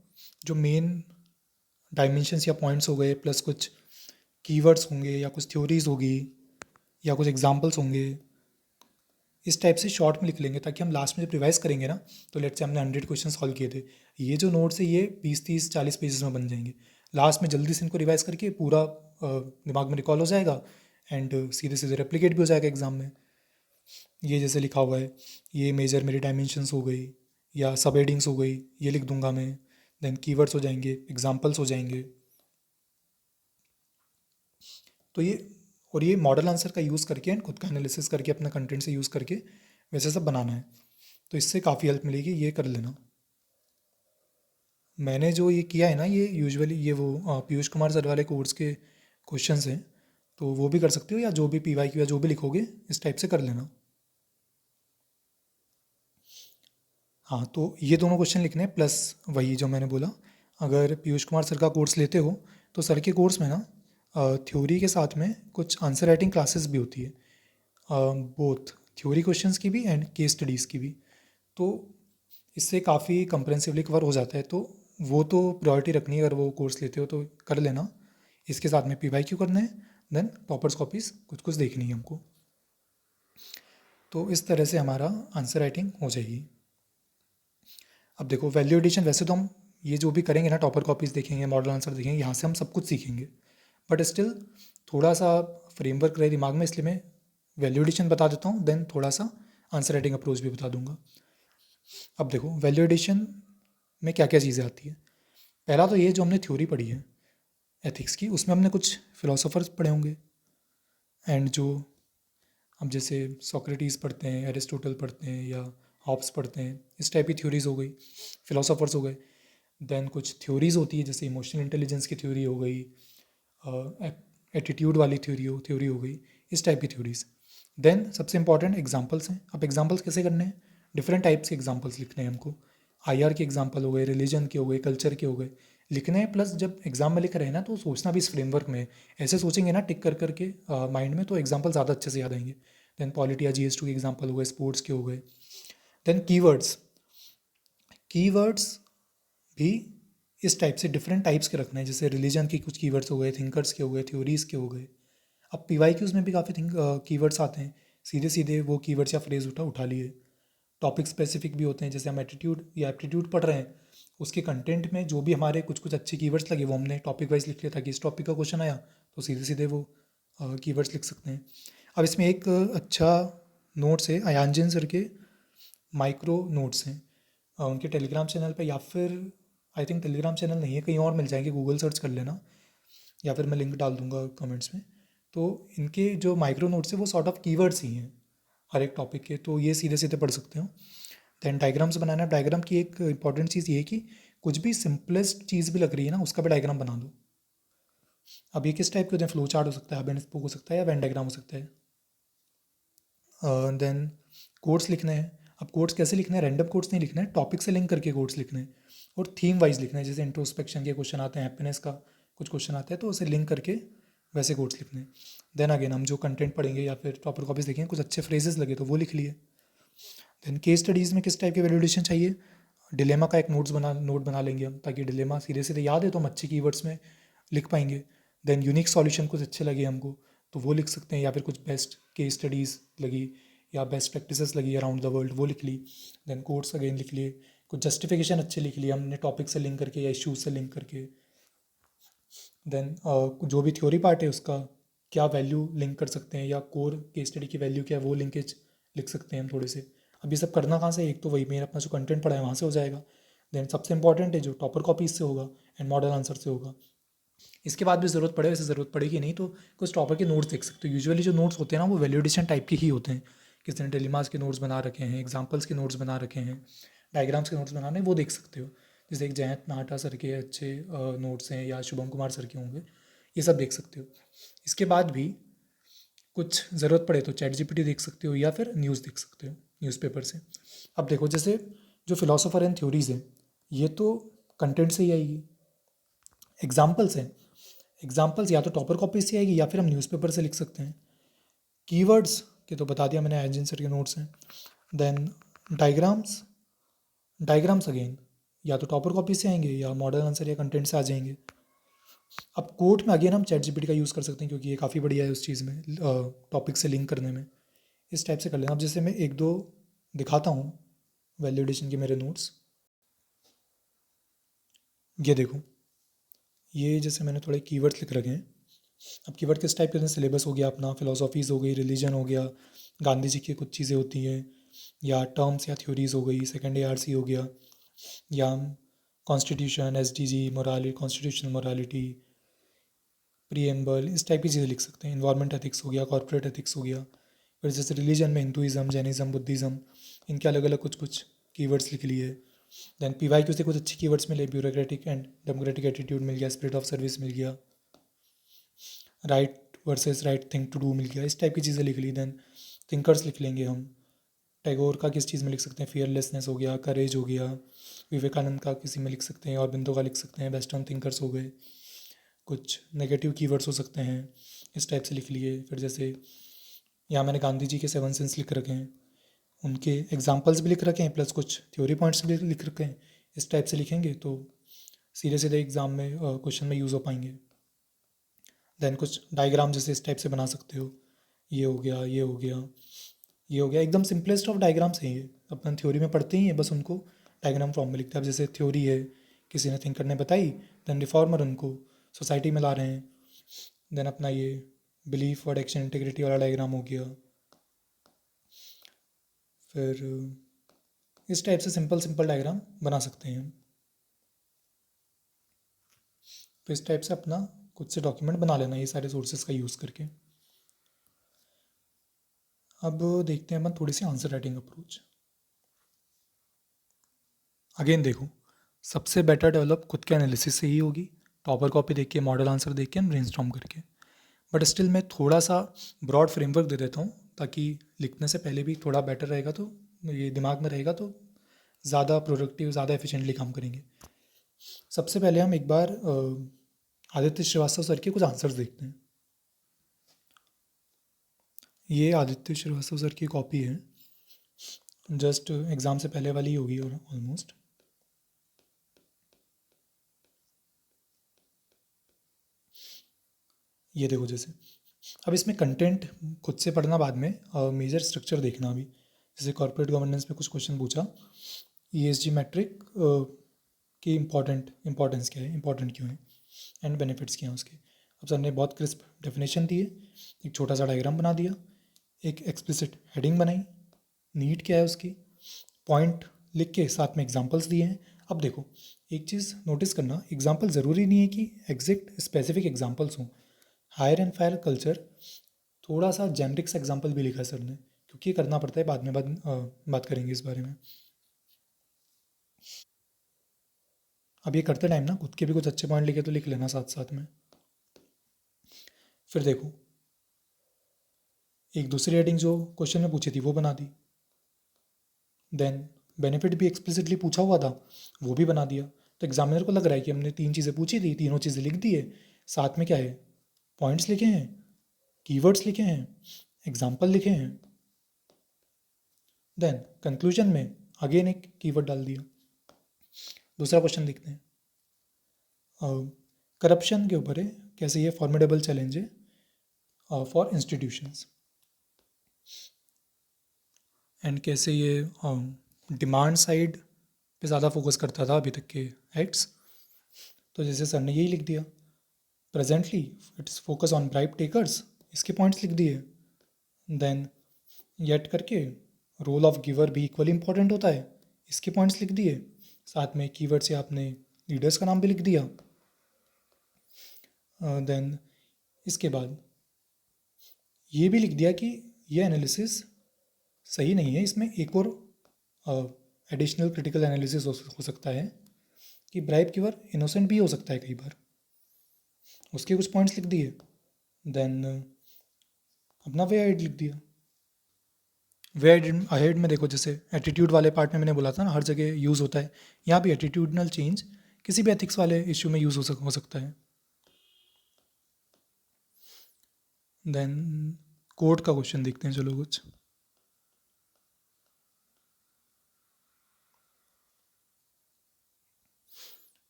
जो मेन डायमेंशंस या पॉइंट्स हो गए, प्लस कुछ कीवर्ड्स होंगे या कुछ थ्योरीज होगी या कुछ एग्जांपल्स होंगे, इस टाइप से शॉर्ट में लिख लेंगे, ताकि हम लास्ट में जब रिवाइज करेंगे ना, तो लेट्स से हमने 100 क्वेश्चन सॉल्व किए थे, ये जो नोट्स है ये 20-30-40 पेजेस में बन जाएंगे। लास्ट में जल्दी से इनको रिवाइज करके पूरा दिमाग में रिकॉल हो जाएगा, एंड सीधे सीधे रेप्लिकेट भी हो जाएगा एग्जाम में। ये जैसे लिखा हुआ है, ये मेजर मेरी डायमेंशंस हो गई या सब हेडिंग्स हो गई, ये लिख दूंगा मैं। देन कीवर्ड्स हो जाएंगे, एग्जांपल्स हो जाएंगे। तो ये, और ये मॉडल आंसर का यूज़ करके एंड खुद का एनालिसिस करके अपना कंटेंट से यूज़ करके वैसे सब बनाना है, तो इससे काफ़ी हेल्प मिलेगी, ये कर लेना। मैंने जो ये किया है ना, ये यूजुअली ये वो पीयूष कुमार सर वाले कोर्स के क्वेश्चंस हैं, तो वो भी कर सकते हो, या जो भी PYQ या जो भी लिखोगे इस टाइप से कर लेना। हाँ, तो ये दोनों क्वेश्चन लिखने हैं, प्लस वही जो मैंने बोला, अगर पीयूष कुमार सर का कोर्स लेते हो तो सर के कोर्स में ना थ्योरी के साथ में कुछ आंसर राइटिंग क्लासेस भी होती है, बोथ थ्योरी क्वेश्चंस की भी एंड केस स्टडीज़ की भी। तो इससे काफ़ी कंप्रेहेंसिवली कवर हो जाता है, तो वो तो प्रायोरिटी रखनी है, अगर वो कोर्स लेते हो तो कर लेना। इसके साथ में PYQ करना है, देन टॉपर्स कॉपीज़ कुछ कुछ देखनी है हमको। तो इस तरह से हमारा आंसर राइटिंग हो जाएगी। अब देखो, वैल्यू एडिशन वैसे तो हम ये जो भी करेंगे ना, टॉपर कॉपीज़ देखेंगे, मॉडल आंसर देखेंगे, यहाँ से हम सब कुछ सीखेंगे, बट स्टिल थोड़ा सा फ्रेमवर्क रहे दिमाग में, इसलिए मैं वैल्यू एडिशन बता देता हूँ, देन थोड़ा सा आंसर राइटिंग अप्रोच भी बता दूंगा। अब देखो, वैल्यू एडिशन में क्या क्या चीज़ें आती है। पहला तो ये जो हमने थ्योरी पढ़ी है एथिक्स की, उसमें हमने कुछ फिलोसोफर्स पढ़े होंगे, एंड जो हम जैसे सोक्रेटिस पढ़ते हैं, एरिस्टोटल पढ़ते हैं, या हॉब्स पढ़ते हैं, इस टाइप की थ्योरीज हो गई, फिलोसोफर्स हो गए। देन कुछ थ्योरीज होती है, जैसे इमोशनल इंटेलिजेंस की थ्योरी हो गई, एटीट्यूड वाली थ्योरी हो गई, इस टाइप की थ्योरीज। देन सबसे इंपॉर्टेंट एग्जाम्पल्स हैं। अब एग्जाम्पल्स कैसे करने हैं, डिफरेंट टाइप्स के एग्जाम्पल्स लिखने हैं हमको। आईआर के एग्जाम्पल हो गए, रिलीजन के हो गए, कल्चर के हो गए, लिखने हैं। प्लस जब एग्जाम में लिख रहे हैं ना तो सोचना भी इस फ्रेमवर्क में है। ऐसे सोचेंगे ना टिक कर करके माइंड में, तो एग्जाम्पल ज़्यादा अच्छे से याद आएंगे। देन पॉलिटी या जीएस2 के एग्जाम्पल हो गए, स्पोर्ट्स के हो गए। देन कीवर्ड्स, कीवर्ड्स भी इस टाइप से डिफरेंट टाइप्स के रखने हैं। जैसे रिलीजन के कुछ कीवर्ड्स हो गए, थिंकर्स के हो गए, थ्योरीज के हो गए। अब पीवाईक्यूज़ में भी काफ़ी कीवर्ड्स आते हैं, सीधे सीधे वो कीवर्ड्स या फ्रेज उठा लिए। टॉपिक स्पेसिफिक भी होते हैं, जैसे हम एटीट्यूड या एप्टीट्यूड पढ़ रहे हैं, उसके कंटेंट में जो भी हमारे कुछ कुछ अच्छे कीवर्ड्स लगे वो हमने टॉपिक वाइज लिख लिया, ताकि इस टॉपिक का क्वेश्चन आया तो सीधे सीधे वो कीवर्ड्स लिख सकते हैं। अब इसमें एक अच्छा नोट्स है अयांजन सर के, माइक्रो नोट्स हैं। उनके टेलीग्राम चैनल पे, या फिर आई थिंक टेलीग्राम चैनल नहीं है, कहीं और मिल जाएंगे, गूगल सर्च कर लेना, या फिर मैं लिंक डाल दूंगा कमेंट्स में। तो इनके जो माइक्रो नोट्स है वो सॉर्ट ऑफ कीवर्ड्स ही हैं हर एक टॉपिक के, तो ये सीधे सीधे पढ़ सकते हो। दैन डायग्राम्स बनाना है। डायग्राम की एक इंपॉर्टेंट चीज़ ये है कि कुछ भी सिंपलेस्ट चीज़ भी लग रही है ना, उसका भी डायग्राम बना दो। अब ये किस टाइप के होते हैं, फ्लो चार्ट हो सकता है, हब एंड स्पोक हो सकता है, या वेन डायग्राम हो सकता है। देन कोड्स लिखने हैं। अब कोड्स कैसे लिखने हैं, रैंडम कोड्स नहीं लिखना है, टॉपिक से लिंक करके कोड्स लिखने हैं, और थीम वाइज लिखना है। जैसे इंट्रोस्पेक्शन के क्वेश्चन आते हैं, हैप्पीनेस का कुछ क्वेश्चन आता है, तो उसे लिंक करके वैसे कोड्स लिखने हैं। देन अगेन हम जो कंटेंट पढ़ेंगे या फिर प्रॉपर कॉपीज लिखेंगे, कुछ अच्छे फ्रेजेस लगे तो वो लिख लिए। देन केस स्टडीज़ में किस टाइप के वैल्यूडेशन चाहिए, डिलेमा का एक नोट बना लेंगे हम, ताकि डिलेमा सीधे सीधे याद है तो हम अच्छे कीवर्ड्स में लिख पाएंगे। देन यूनिक सॉल्यूशन कुछ अच्छे लगे हमको तो वो लिख सकते हैं, या फिर कुछ बेस्ट केस स्टडीज़ लगी या बेस्ट प्रैक्टिसेस लगी अराउंड द वर्ल्ड, वो लिख ली। देन कोड्स अगेन लिख लिए, कुछ जस्टिफिकेशन अच्छे लिख लिए हमने टॉपिक से लिंक करके या इश्यूज से लिंक करके। देन जो भी थ्योरी पार्ट है उसका क्या वैल्यू लिंक कर सकते हैं, या कोर केस स्टडी की वैल्यू क्या है, वो लिंकेज लिख सकते हैं हम थोड़े से। अब ये सब करना कहाँ से, एक तो वही मेन अपना जो कंटेंट पढ़ा है वहाँ से हो जाएगा। देन सबसे इंपॉर्टेंट है जो टॉपर कॉपी इससे होगा, एंड मॉडल आंसर से होगा। इसके बाद भी ज़रूरत पड़े, वैसे ज़रूरत पड़ेगी नहीं तो कुछ टॉपर के नोट्स देख सकते हो। यूजुअली जो नोट्स होते हैं ना वो वैल्यूडेशन टाइप के ही होते हैं, किसी ने टेलीमास के नोट्स बना रखे हैं, एग्जाम्पल्स के नोट्स बना रखे हैं, डायग्राम्स के नोट्स बनाने, वो देख सकते हो। जैसे एक जयंत नाहटा सर के अच्छे नोट्स हैं, या शुभम कुमार सर के होंगे, ये सब देख सकते हो। इसके बाद भी कुछ ज़रूरत पड़े तो चैट जीपीटी देख सकते हो, या फिर न्यूज़ देख सकते हो न्यूज़पेपर से। अब देखो जैसे जो फिलोसोफर एंड थ्योरीज हैं ये तो कंटेंट से ही आएगी। एग्जाम्पल्स हैं, एग्जाम्पल्स या तो टॉपर कॉपी से आएगी या फिर हम न्यूज़पेपर से लिख सकते हैं। कीवर्ड्स के तो बता दिया मैंने, एजेंट सर के नोट्स हैं। देन डायग्राम्स, डायग्राम्स अगेन या तो टॉपर कॉपी से आएंगे या मॉडल आंसर या कंटेंट से आ जाएंगे। अब कोड में अगेन हम चैट जीपीटी का यूज़ कर सकते हैं, क्योंकि ये काफ़ी बढ़िया है उस चीज़ में, टॉपिक से लिंक करने में। इस टाइप से कर लेना। अब जैसे मैं एक दो दिखाता हूँ वैल्यूडेशन के मेरे नोट्स, ये देखो, ये जैसे मैंने थोड़े कीवर्ड्स लिख रखे हैं। अब कीवर्ड किस टाइप के होते हैं, सिलेबस हो गया अपना, फिलोसॉफीज़ हो गई, रिलीजन हो गया, गांधी जी की कुछ चीज़ें होती हैं, या टर्म्स या थ्योरीज़ हो गई, सेकेंड ARC हो गया, या constitution, SDG, morality, constitutional morality, preamble, इस टाइप की चीज़ें लिख सकते हैं। इन्वायरमेंट एथिक्स हो गया, कॉर्पोरेट एथिक्स हो गया। फिर जैसे रिलीजन में हिंदुज़म, जैनिज़्म, बुद्धिज़्म, इनके अलग अलग कुछ कुछ कीवर्ड्स लिख लिए। देन PYQ से कुछ अच्छे कीवर्ड्स मिले, ब्यूरोक्रेटिक एंड डेमोक्रेटिक एटीट्यूड मिल गया, स्पिरिट ऑफ सर्विस मिल गया, right versus right thing to do मिल गया, इस टाइप की चीज़ें लिख ली। देन थिंकर्स लिख लेंगे हम, टैगोर का किस चीज़ में लिख सकते हैं, फियरलेसनेस हो गया, करेज हो गया, विवेकानंद का किसी में लिख सकते हैं, और बिंदु का लिख सकते हैं, वेस्टर्न थिंकर्स हो गए। कुछ नेगेटिव कीवर्ड्स हो सकते हैं, इस टाइप से लिख लिए। फिर जैसे यहाँ मैंने गांधी जी के 7 सेंस लिख रखे हैं, उनके एग्जाम्पल्स भी लिख रखे हैं, प्लस कुछ थ्योरी पॉइंट्स भी लिख रखे हैं। इस टाइप से लिखेंगे तो सीधे सीधे एग्ज़ाम में क्वेश्चन में यूज़ हो पाएंगे। देन कुछ डायग्राम जैसे इस टाइप से बना सकते हो, ये हो गया, ये हो गया, ये हो गया। एकदम सिंपलेस्ट ऑफ डायग्राम्स है ये, अपन थ्योरी में पढ़ते ही हैं, बस उनको डायग्राम फॉर्म में लिखते हैं। अब जैसे थ्योरी है, किसी ने थिंकर ने बताई, देन रिफॉर्मर उनको सोसाइटी में ला रहे हैं। देन अपना ये बिलीफ और एक्शन इंटीग्रिटी वाला डायग्राम हो गया। फिर इस टाइप से सिंपल सिंपल डायग्राम बना सकते हैं हम। तो इस टाइप से अपना खुद से डॉक्यूमेंट बना लेना ये सारे सोर्सेज का यूज़ करके। अब देखते हैं अपन थोड़ी सी आंसर राइटिंग अप्रोच। अगेन देखो, सबसे बेटर डेवलप खुद के एनालिसिस से ही होगी, टॉपर कॉपी देख के, मॉडल आंसर देख के, ब्रेनस्टॉर्म करके। बट स्टिल मैं थोड़ा सा ब्रॉड फ्रेमवर्क दे देता हूँ, ताकि लिखने से पहले भी थोड़ा बेटर रहेगा, तो ये दिमाग में रहेगा तो ज़्यादा प्रोडक्टिव, ज़्यादा एफिशिएंटली काम करेंगे। सबसे पहले हम एक बार आदित्य श्रीवास्तव सर के कुछ आंसर्स देखते हैं। ये आदित्य श्रीवास्तव सर की कॉपी है, जस्ट एग्ज़ाम से पहले वाली ही होगी और ऑलमोस्ट। ये देखो जैसे, अब इसमें कंटेंट खुद से पढ़ना बाद में, मेजर स्ट्रक्चर देखना अभी। जैसे कॉर्पोरेट गवर्नेंस में कुछ क्वेश्चन पूछा, ईएसजी मैट्रिक की इम्पोर्टेंस क्या है, इंपॉर्टेंट क्यों है, एंड बेनिफिट्स क्या हैं उसके। अब सर ने बहुत क्रिस्प डेफिनेशन दी है, एक छोटा सा डायग्राम बना दिया, एक एक्सप्लिसिट हेडिंग बनाई, नीड क्या है उसकी, पॉइंट लिख के साथ में एग्जांपल्स दिए हैं। अब देखो, एक चीज़ नोटिस करना, एग्जांपल ज़रूरी नहीं है कि एग्जैक्ट स्पेसिफिक एग्जांपल्स हों। हायर एंड फायर कल्चर थोड़ा सा जेनरिक सा एग्जांपल भी लिखा है सर ने, क्योंकि ये करना पड़ता है, बाद में बात करेंगे इस बारे में। अब ये करते टाइम ना खुद के भी कुछ अच्छे पॉइंट लिखे तो लिख लेना साथ साथ में। फिर देखो, एक दूसरी हेडिंग जो क्वेश्चन में पूछी थी वो बना दी। देन बेनिफिट भी एक्सप्लिसिटली पूछा हुआ था, वो भी बना दिया। तो एग्जामिनर को लग रहा है कि हमने 3 चीज़ें पूछी थी, तीनों चीज़ें लिख दी है, साथ में क्या है, पॉइंट्स लिखे हैं, कीवर्ड्स लिखे हैं, एग्जाम्पल लिखे हैं। देन कंक्लूजन में अगेन एक कीवर्ड डाल दिया। दूसरा क्वेश्चन देखते हैं, करप्शन के ऊपर है, कैसे ये फॉर्मिडेबल चैलेंज है फॉर इंस्टीट्यूशंस, एंड कैसे ये डिमांड साइड पे ज़्यादा फोकस करता था अभी तक के एक्ट्स। तो जैसे सर ने यही लिख दिया, presently it's focus on bribe takers, इसके पॉइंट्स लिख दिए। देन येट करके रोल ऑफ गिवर भी इक्वली इंपॉर्टेंट होता है, इसके पॉइंट्स लिख दिए। साथ में कीवर्ड से आपने लीडर्स का नाम भी लिख दिया। देन इसके बाद ये भी लिख दिया कि ये एनालिसिस सही नहीं है, इसमें एक और एडिशनल क्रिटिकल एनालिसिस हो सकता है कि ब्राइब गिवर इनोसेंट भी हो सकता है कई बार, उसके कुछ पॉइंट्स लिख दिए। देन अपना वे अहेड लिख दिया। वे अहेड में देखो, जैसे एटीट्यूड वाले पार्ट में मैंने बोला था ना हर जगह यूज़ होता है, यहाँ भी एटीट्यूडनल चेंज किसी भी एथिक्स वाले इशू में यूज़ हो सकता है। देन कोर्ट का क्वेश्चन देखते हैं, चलो कुछ।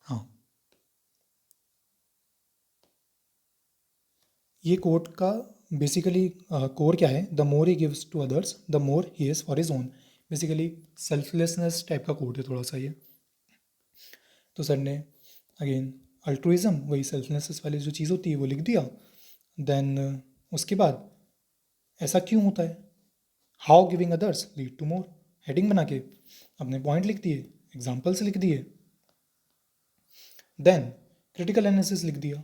हाँ, ये कोर्ट का बेसिकली कोर क्या है, the more he gives to others the more he is for his own. Basically selflessness type का कोर्ट है थोड़ा सा ये। तो सर ने अगेन अल्ट्रुइज्म, वही सेल्फलेसनेस वाली जो चीज़ होती है वो लिख दिया। देन उसके बाद ऐसा क्यों होता है, how giving others lead to more, heading बना के अपने पॉइंट लिख दिए, एग्जाम्पल्स लिख दिए। देन क्रिटिकल एनालिसिस लिख दिया।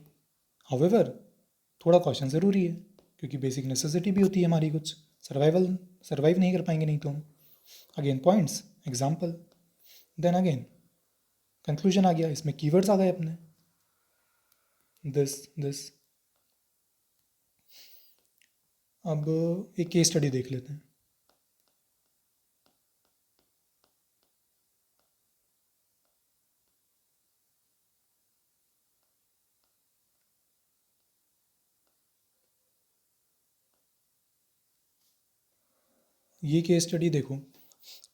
हाउएवर थोड़ा क्वेश्चन ज़रूरी है, क्योंकि बेसिक नेसेसिटी भी होती है हमारी, कुछ सर्वाइव नहीं कर पाएंगे नहीं तो हम। Again points, example, then again conclusion आ गया, इसमें कीवर्ड्स आ गए अपने, दिस। अब एक केस स्टडी देख लेते हैं। ये केस स्टडी देखो,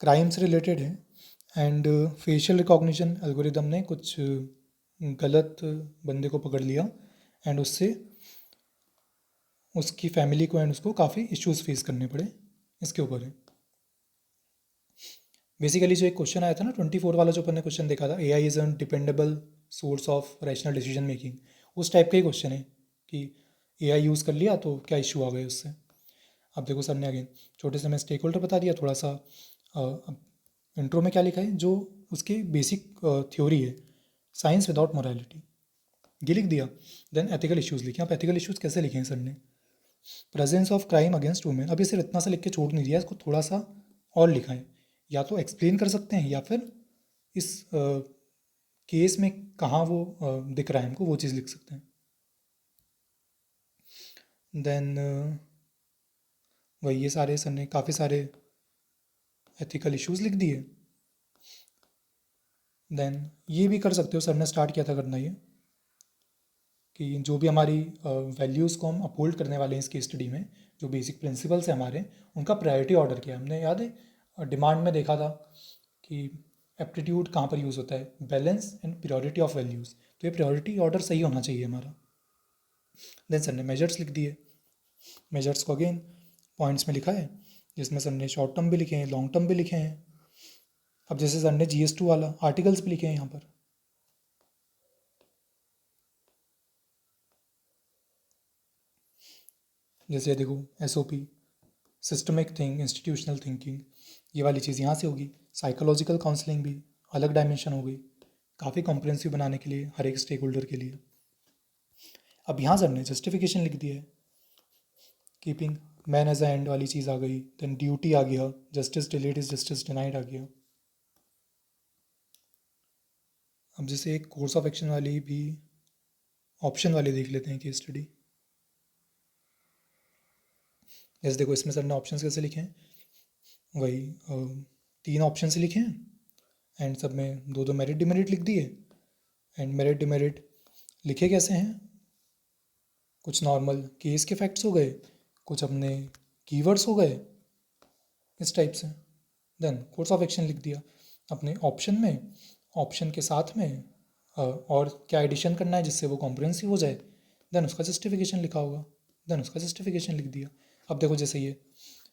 क्राइम से रिलेटेड है, एंड फेशियल रिकॉग्निशन एल्गोरिदम ने कुछ गलत बंदे को पकड़ लिया, एंड उससे उसकी फैमिली को एंड उसको काफ़ी इश्यूज फेस करने पड़े, इसके ऊपर है। बेसिकली जो एक क्वेश्चन आया था ना 24 वाला, जो अपन ने क्वेश्चन देखा था, AI is undependable source of rational decision making, उस टाइप का ही क्वेश्चन है कि AI यूज़ कर लिया तो क्या इशू आ गए उससे। अब देखो सर ने अगेन छोटे से मैं स्टेक होल्डर बता दिया, थोड़ा सा इंट्रो में क्या लिखा है, जो उसकी बेसिक थ्योरी है, साइंस विदाउट मोरालिटी, ये लिख दिया। देन एथिकल इश्यूज़ लिखे। आप एथिकल इश्यूज़ कैसे लिखे हैं सर ने, presence of crime against women. अब ये सिर्फ इतना सा लिख के छोड़ नहीं दिया, इसको थोड़ा सा और लिखा है, या तो एक्सप्लेन कर सकते हैं या फिर इस केस में कहाँ वो दिख रहा है हमको, वो चीज़ लिख सकते हैं। देन वही ये सारे सर ने काफ़ी सारे एथिकल इश्यूज़ लिख दिए। देन ये भी कर सकते हो, सर ने स्टार्ट किया था करना ये, कि जो भी हमारी वैल्यूज़ को हम अपहोल्ड करने वाले हैं इस केस स्टडी में, जो बेसिक प्रिंसिपल्स हैं हमारे, उनका प्रायोरिटी ऑर्डर किया हमने। याद है डिमांड में देखा था कि एप्टीट्यूड कहाँ पर यूज़ होता है, balance and priority of values, तो ये प्रायोरिटी ऑर्डर सही होना चाहिए हमारा। देन सर ने मेजर्स लिख दिए। मेजर्स को अगेन पॉइंट्स में लिखा है, जिसमें सर ने शॉर्ट टर्म भी लिखे हैं, लॉन्ग टर्म भी लिखे हैं। अब जैसे सर ने GS2 वाला आर्टिकल्स भी लिखे हैं यहाँ पर। जैसे देखो SOP, systemic think, institutional thinking, ये वाली चीज़ यहाँ से होगी। साइकोलॉजिकल काउंसलिंग भी अलग डायमेंशन हो गई, काफ़ी कॉम्प्रिहेंसिव बनाने के लिए हर एक स्टेक होल्डर के लिए। अब यहाँ सर ने जस्टिफिकेशन लिख दिया है, keeping man as an end वाली चीज़ आ गई। देन ड्यूटी आ गया, justice delayed is justice denied आ गया। अब जैसे एक कोर्स ऑफ एक्शन वाली भी ऑप्शन वाले देख लेते हैं केस स्टडी। जैसे देखो इसमें सर ने ऑप्शंस कैसे लिखे हैं, वही 3 ऑप्शन से लिखे हैं एंड सब में 2-2 मेरिट डिमेरिट लिख दिए। एंड मेरिट डिमेरिट लिखे कैसे हैं, कुछ नॉर्मल केस के फैक्ट्स हो गए, कुछ अपने कीवर्ड्स हो गए, इस टाइप से। देन कोर्स ऑफ एक्शन लिख दिया अपने ऑप्शन में, ऑप्शन के साथ में और क्या एडिशन करना है जिससे वो कॉम्प्रिहेंसिव हो जाए। देन उसका जस्टिफिकेशन लिखा होगा, देन उसका जस्टिफिकेशन लिख दिया। अब देखो जैसे ये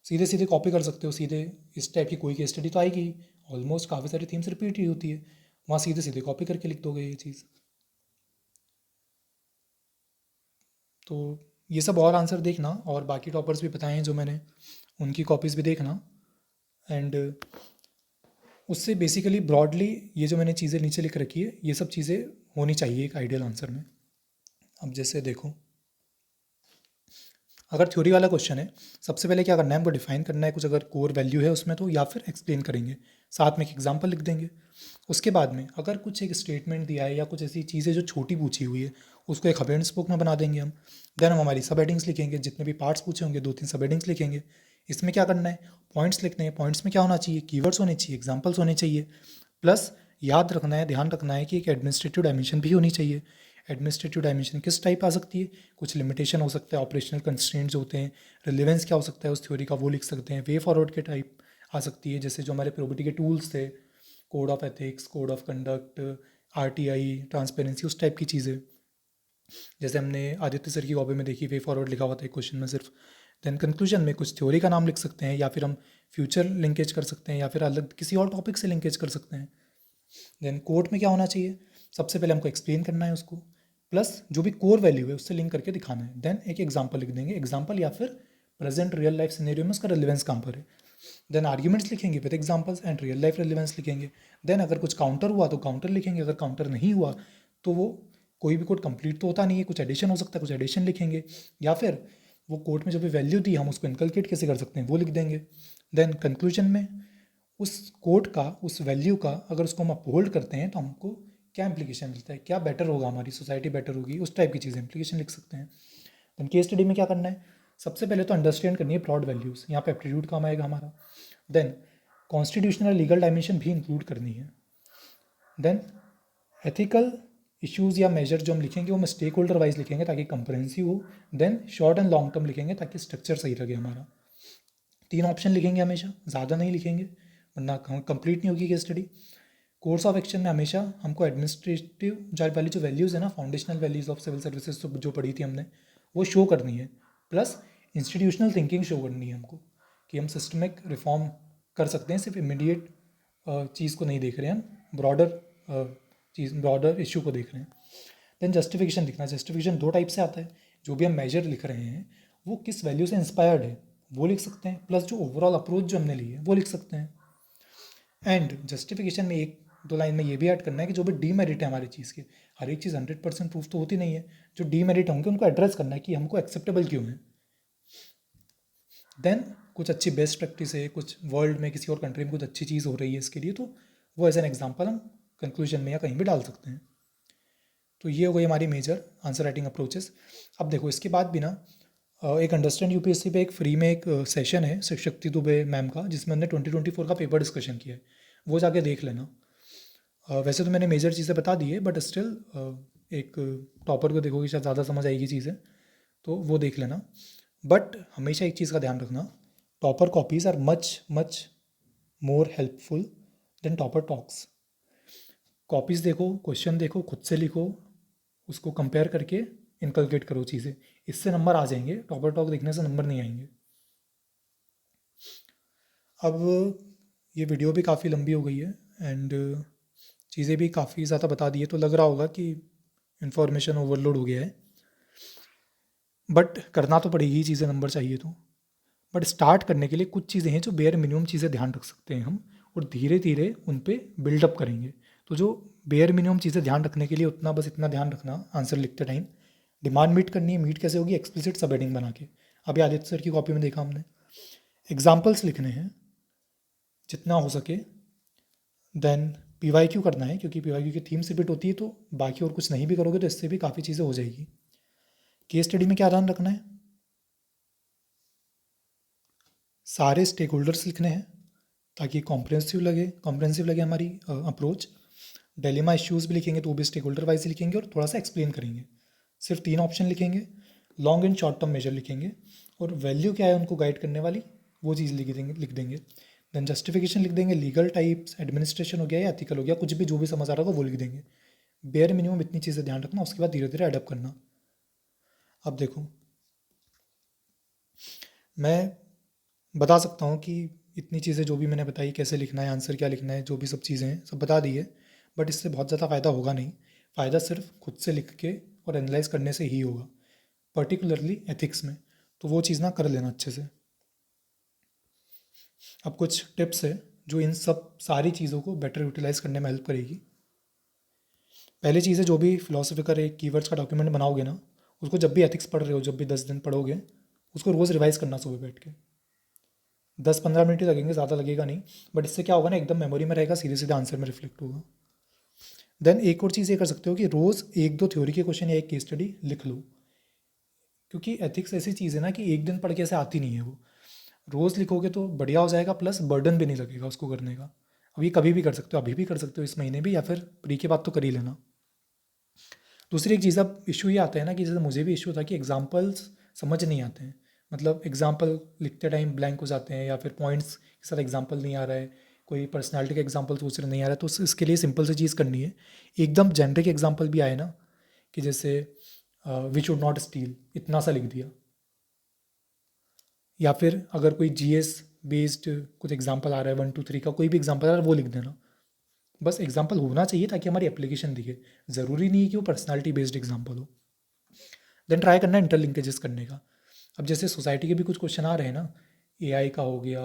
सीधे सीधे कॉपी कर सकते हो, सीधे इस टाइप की कोई केस स्टडी तो आएगी, ऑलमोस्ट काफ़ी सारी थीम्स रिपीट ही होती है, वहाँ सीधे सीधे कॉपी करके लिख दोगे ये चीज़। तो ये सब और आंसर देखना, और बाकी टॉपर्स भी बताए हैं जो मैंने, उनकी कॉपीज़ भी देखना। एंड उससे बेसिकली ब्रॉडली ये जो मैंने चीज़ें नीचे लिख रखी है, ये सब चीज़ें होनी चाहिए एक आइडियल आंसर में। अब जैसे देखो, अगर थ्योरी वाला क्वेश्चन है, सबसे पहले क्या करना है हमको, डिफाइन करना है कुछ, अगर कोर वैल्यू है उसमें तो, या फिर एक्सप्लेन करेंगे, साथ में एक एग्जांपल लिख देंगे। उसके बाद में अगर कुछ एक स्टेटमेंट दिया है या कुछ ऐसी चीज़ें जो छोटी पूछी हुई है, उसको एक हब एंड स्पोक में बना देंगे हम। देन हम हमारी सब हेडिंग्स लिखेंगे, जितने भी पार्ट्स पूछे होंगे 2-3 सब हेडिंग्स लिखेंगे। इसमें क्या करना है, पॉइंट्स लिखने हैं। पॉइंट्स में क्या होना चाहिए, कीवर्ड्स होने चाहिए, एग्जाम्पल्स होने चाहिए, प्लस याद रखना है, ध्यान रखना है कि एक एडमिनिस्ट्रेटिव डायमेंशन भी होनी चाहिए। एडमिनिस्ट्रेटिव डायमेंशन किस टाइप आ सकती है, कुछ लिमिटेशन हो सकता है, ऑपरेशनल कंस्ट्रेंट्स होते हैं, रिलेवेंस क्या हो सकता है उस थ्योरी का वो लिख सकते हैं, वे फॉरवर्ड के टाइप आ सकती है, जैसे जो हमारे प्रोबेबिलिटी के टूल्स थे, code of ethics, code of conduct, RTI, transparency, उस टाइप की चीज़ें। जैसे हमने आदित्य सर की कॉपी में देखी, वे फॉरवर्ड लिखा हुआ था एक क्वेश्चन में सिर्फ। देन कंक्लूजन में कुछ थ्योरी का नाम लिख सकते हैं, या फिर हम फ्यूचर लिंकेज कर सकते हैं, या फिर अलग किसी और टॉपिक से लिंकेज कर सकते हैं। देन कोर्ट में क्या होना चाहिए, सबसे पहले हमको एक्सप्लेन करना है उसको, प्लस जो भी कोर वैल्यू है उससे लिंक करके दिखाना है। देन एक एग्जांपल लिख देंगे, एग्जांपल या फिर प्रेजेंट रियल लाइफ सिनेरियो में उसका रिलेवेंस कहाँ पर है। देन आर्ग्यूमेंट्स लिखेंगे with examples and real life relevance लिखेंगे। देन अगर कुछ काउंटर हुआ तो काउंटर लिखेंगे, अगर काउंटर नहीं हुआ तो वो कोई भी कोड कंप्लीट तो होता नहीं है, कुछ एडिशन हो सकता है, कुछ एडिशन लिखेंगे, या फिर वो कोड में जो भी वैल्यू दी हम उसको इनकलकेट कैसे कर सकते हैं वो लिख देंगे। देन कंक्लूजन में उस कोड का, उस वैल्यू का अगर उसको हम अपहोल्ड करते हैं तो हमको क्या इंप्लीकेशन मिलता है, क्या बेटर होगा, हमारी सोसाइटी बेटर होगी, उस टाइप की चीज़ें इंप्लीकेशन लिख सकते हैं। देन केस स्टडी में क्या करना है, सबसे पहले तो अंडरस्टैंड करनी है ब्रॉड वैल्यूज़, यहाँ पे एप्टीट्यूड काम आएगा हमारा। देन कॉन्स्टिट्यूशनल लीगल डायमेंशन भी इंक्लूड करनी है। देन एथिकल इश्यूज़ या मेजर जो हम लिखेंगे वो हम स्टेक होल्डर वाइज लिखेंगे ताकि कंप्रहेंसिव हो। Then short and long term लिखेंगे ताकि स्ट्रक्चर सही लगे हमारा। 3 ऑप्शन लिखेंगे हमेशा, ज़्यादा नहीं लिखेंगे वरना कंप्लीट नहीं होगी case study. Course of action में हमेशा हमको एडमिनिस्ट्रेटिव वाली जो वैल्यूज़ है ना, foundational values of civil services जो पढ़ी थी हमने, वो शो करनी है। प्लस इंस्टीट्यूशनल थिंकिंग शो करनी है हमको, कि हम सिस्टमिक रिफॉर्म कर सकते हैं, सिर्फ इमीडिएट चीज़ को नहीं देख रहे हैं हम, ब्रॉडर चीज़, ब्रॉडर इशू को देख रहे हैं। देन जस्टिफिकेशन लिखना है। जस्टिफिकेशन 2 टाइप से आता है, जो भी हम मेजर लिख रहे हैं वो किस वैल्यू से इंस्पायर्ड है वो लिख सकते हैं, प्लस जो ओवरऑल अप्रोच जो हमने ली है वो लिख सकते हैं। एंड जस्टिफिकेशन में 1-2 लाइन में ये भी ऐड करना है कि जो भी डीमेरिट है हमारी चीज़ के, हर एक चीज़ 100% प्रूफ तो होती नहीं है, जो डीमेरिट होंगे उनको एड्रेस करना है कि हमको एक्सेप्टेबल क्यों है। देन कुछ अच्छी बेस्ट प्रैक्टिस है, कुछ वर्ल्ड में किसी और कंट्री में कुछ अच्छी चीज़ हो रही है इसके लिए, तो वो एज एन एग्जाम्पल हम कंक्लूजन में या कहीं भी डाल सकते हैं। तो ये हो गई हमारी मेजर आंसर राइटिंग अप्रोचेस। अब देखो इसके बाद भी ना एक अंडरस्टैंड यूपीएससी पे एक फ्री में एक सेशन है शक्ति दुबे मैम का, जिसमें हमने 2024 का पेपर डिस्कशन किया है, वो जाके देख लेना। वैसे तो मैंने मेजर चीज़ें बता दी है, बट स्टिल एक टॉपर को देखोगे शायद ज़्यादा समझ आएगी चीज़ें, तो वो देख लेना। बट हमेशा एक चीज़ का ध्यान रखना, topper copies are much much more helpful than topper talks. Copies देखो, क्वेश्चन देखो, खुद से लिखो, उसको कंपेयर करके इनकलकेट करो चीज़ें, इससे नंबर आ जाएंगे। टॉपर टॉक देखने से नंबर नहीं आएंगे। अब ये वीडियो भी काफ़ी लंबी हो गई है एंड चीज़ें भी काफ़ी ज़्यादा बता दी है, तो लग रहा होगा कि इन्फॉर्मेशन ओवरलोड हो गया है, बट करना तो पड़ेगी ही चीज़ें, नंबर चाहिए तो। बट स्टार्ट करने के लिए कुछ चीज़ें हैं जो बेयर मिनिमम चीज़ें ध्यान रख सकते हैं हम, और धीरे धीरे उन पे बिल्डअप करेंगे। तो जो बेयर मिनिमम चीज़ें ध्यान रखने के लिए उतना, बस इतना ध्यान रखना आंसर लिखते टाइम, डिमांड मीट करनी है। मीट कैसे होगी? एक्सप्लिसिट सब हेडिंग बना के। अभी आदित्य सर की कॉपी में देखा हमने, एग्जाम्पल्स लिखने हैं जितना हो सके। देन पीवाईक्यू करना है, क्योंकि पीवाईक्यू की थीम से बिट होती है, तो बाकी और कुछ नहीं भी करोगे तो इससे भी काफ़ी चीज़ें हो जाएगी। केस स्टडी में क्या ध्यान रखना है? सारे स्टेक होल्डर्स लिखने हैं ताकि कॉम्प्रहेंसिव लगे हमारी अप्रोच। डेलिमा इश्यूज़ भी लिखेंगे तो वो भी स्टेक होल्डर वाइज लिखेंगे और थोड़ा सा एक्सप्लेन करेंगे। सिर्फ 3 ऑप्शन लिखेंगे, long and short term measure लिखेंगे, और वैल्यू क्या है उनको गाइड करने वाली, वो चीज़ लिख देंगे। देन जस्टिफिकेशन लिख देंगे, लीगल टाइप्स, एडमिनिस्ट्रेशन हो गया या एथिकल हो गया, कुछ भी जो भी समझ आ रहा होगा वो लिख देंगे। बेयर मिनिमम इतनी चीज़ें ध्यान रखना, उसके बाद धीरे धीरे अडेप्ट करना। अब देखो, मैं बता सकता हूँ कि इतनी चीज़ें जो भी मैंने बताई, कैसे लिखना है, आंसर क्या लिखना है, जो भी सब चीज़ें हैं सब बता दी है, बट इससे बहुत ज़्यादा फ़ायदा होगा नहीं। फ़ायदा सिर्फ खुद से लिख के और एनालाइज करने से ही होगा, पर्टिकुलरली एथिक्स में। तो वो चीज़ ना कर लेना अच्छे से। अब कुछ टिप्स है जो इन सब सारी चीज़ों को बेटर यूटिलाइज करने में हेल्प करेगी। पहली चीज़ है, जो भी फिलोसफिकल एक कीवर्ड्स का डॉक्यूमेंट बनाओगे ना, उसको जब भी एथिक्स पढ़ रहे हो, जब भी 10 दिन पढ़ोगे, उसको रोज़ रिवाइज करना सुबह बैठ के। 10-15 मिनट ही लगेंगे, ज़्यादा लगेगा नहीं, बट इससे क्या होगा ना, एकदम मेमोरी में रहेगा, सीधे सीधे आंसर में रिफ्लेक्ट होगा। देन एक और चीज़ ये कर सकते हो कि रोज़ 1-2 थ्योरी के क्वेश्चन या एक केस स्टडी लिख लो, क्योंकि एथिक्स ऐसी चीज़ है ना कि एक दिन पढ़ के ऐसे आती नहीं है वो। रोज़ लिखोगे तो बढ़िया हो जाएगा, प्लस बर्डन भी नहीं लगेगा उसको करने का। अब ये कभी भी कर सकते हो, अभी भी कर सकते हो, इस महीने भी, या फिर प्री के बाद तो कर ही लेना। दूसरी एक चीज़, अब इशू ये आता है ना कि जैसे मुझे भी इशू था कि एग्जाम्पल्स समझ नहीं आते हैं। मतलब एग्जाम्पल लिखते टाइम ब्लैंक हो जाते हैं, या फिर पॉइंट्स के साथ एग्जाम्पल नहीं आ रहा है, कोई पर्सनालिटी का एग्जाम्पल सोच रहे नहीं आ रहा है, तो इसके लिए सिंपल सी चीज़ करनी है, एकदम जेनरिक एग्जाम्पल भी आए ना, कि जैसे वी शुड नॉट स्टील, इतना सा लिख दिया। या फिर अगर कोई जीएस बेस्ड कुछ एग्जाम्पल आ रहा है, 1 2 3 का कोई भी एग्जाम्पल आ रहा है, वो लिख देना। बस एग्जाम्पल होना चाहिए ताकि हमारी एप्लीकेशन दिखे, ज़रूरी नहीं है कि वो पर्सनालिटी बेस्ड एग्जाम्पल हो। देन ट्राई करना है इंटरलिंकेजेस करने का। अब जैसे सोसाइटी के भी कुछ क्वेश्चन आ रहे हैं ना, एआई का हो गया,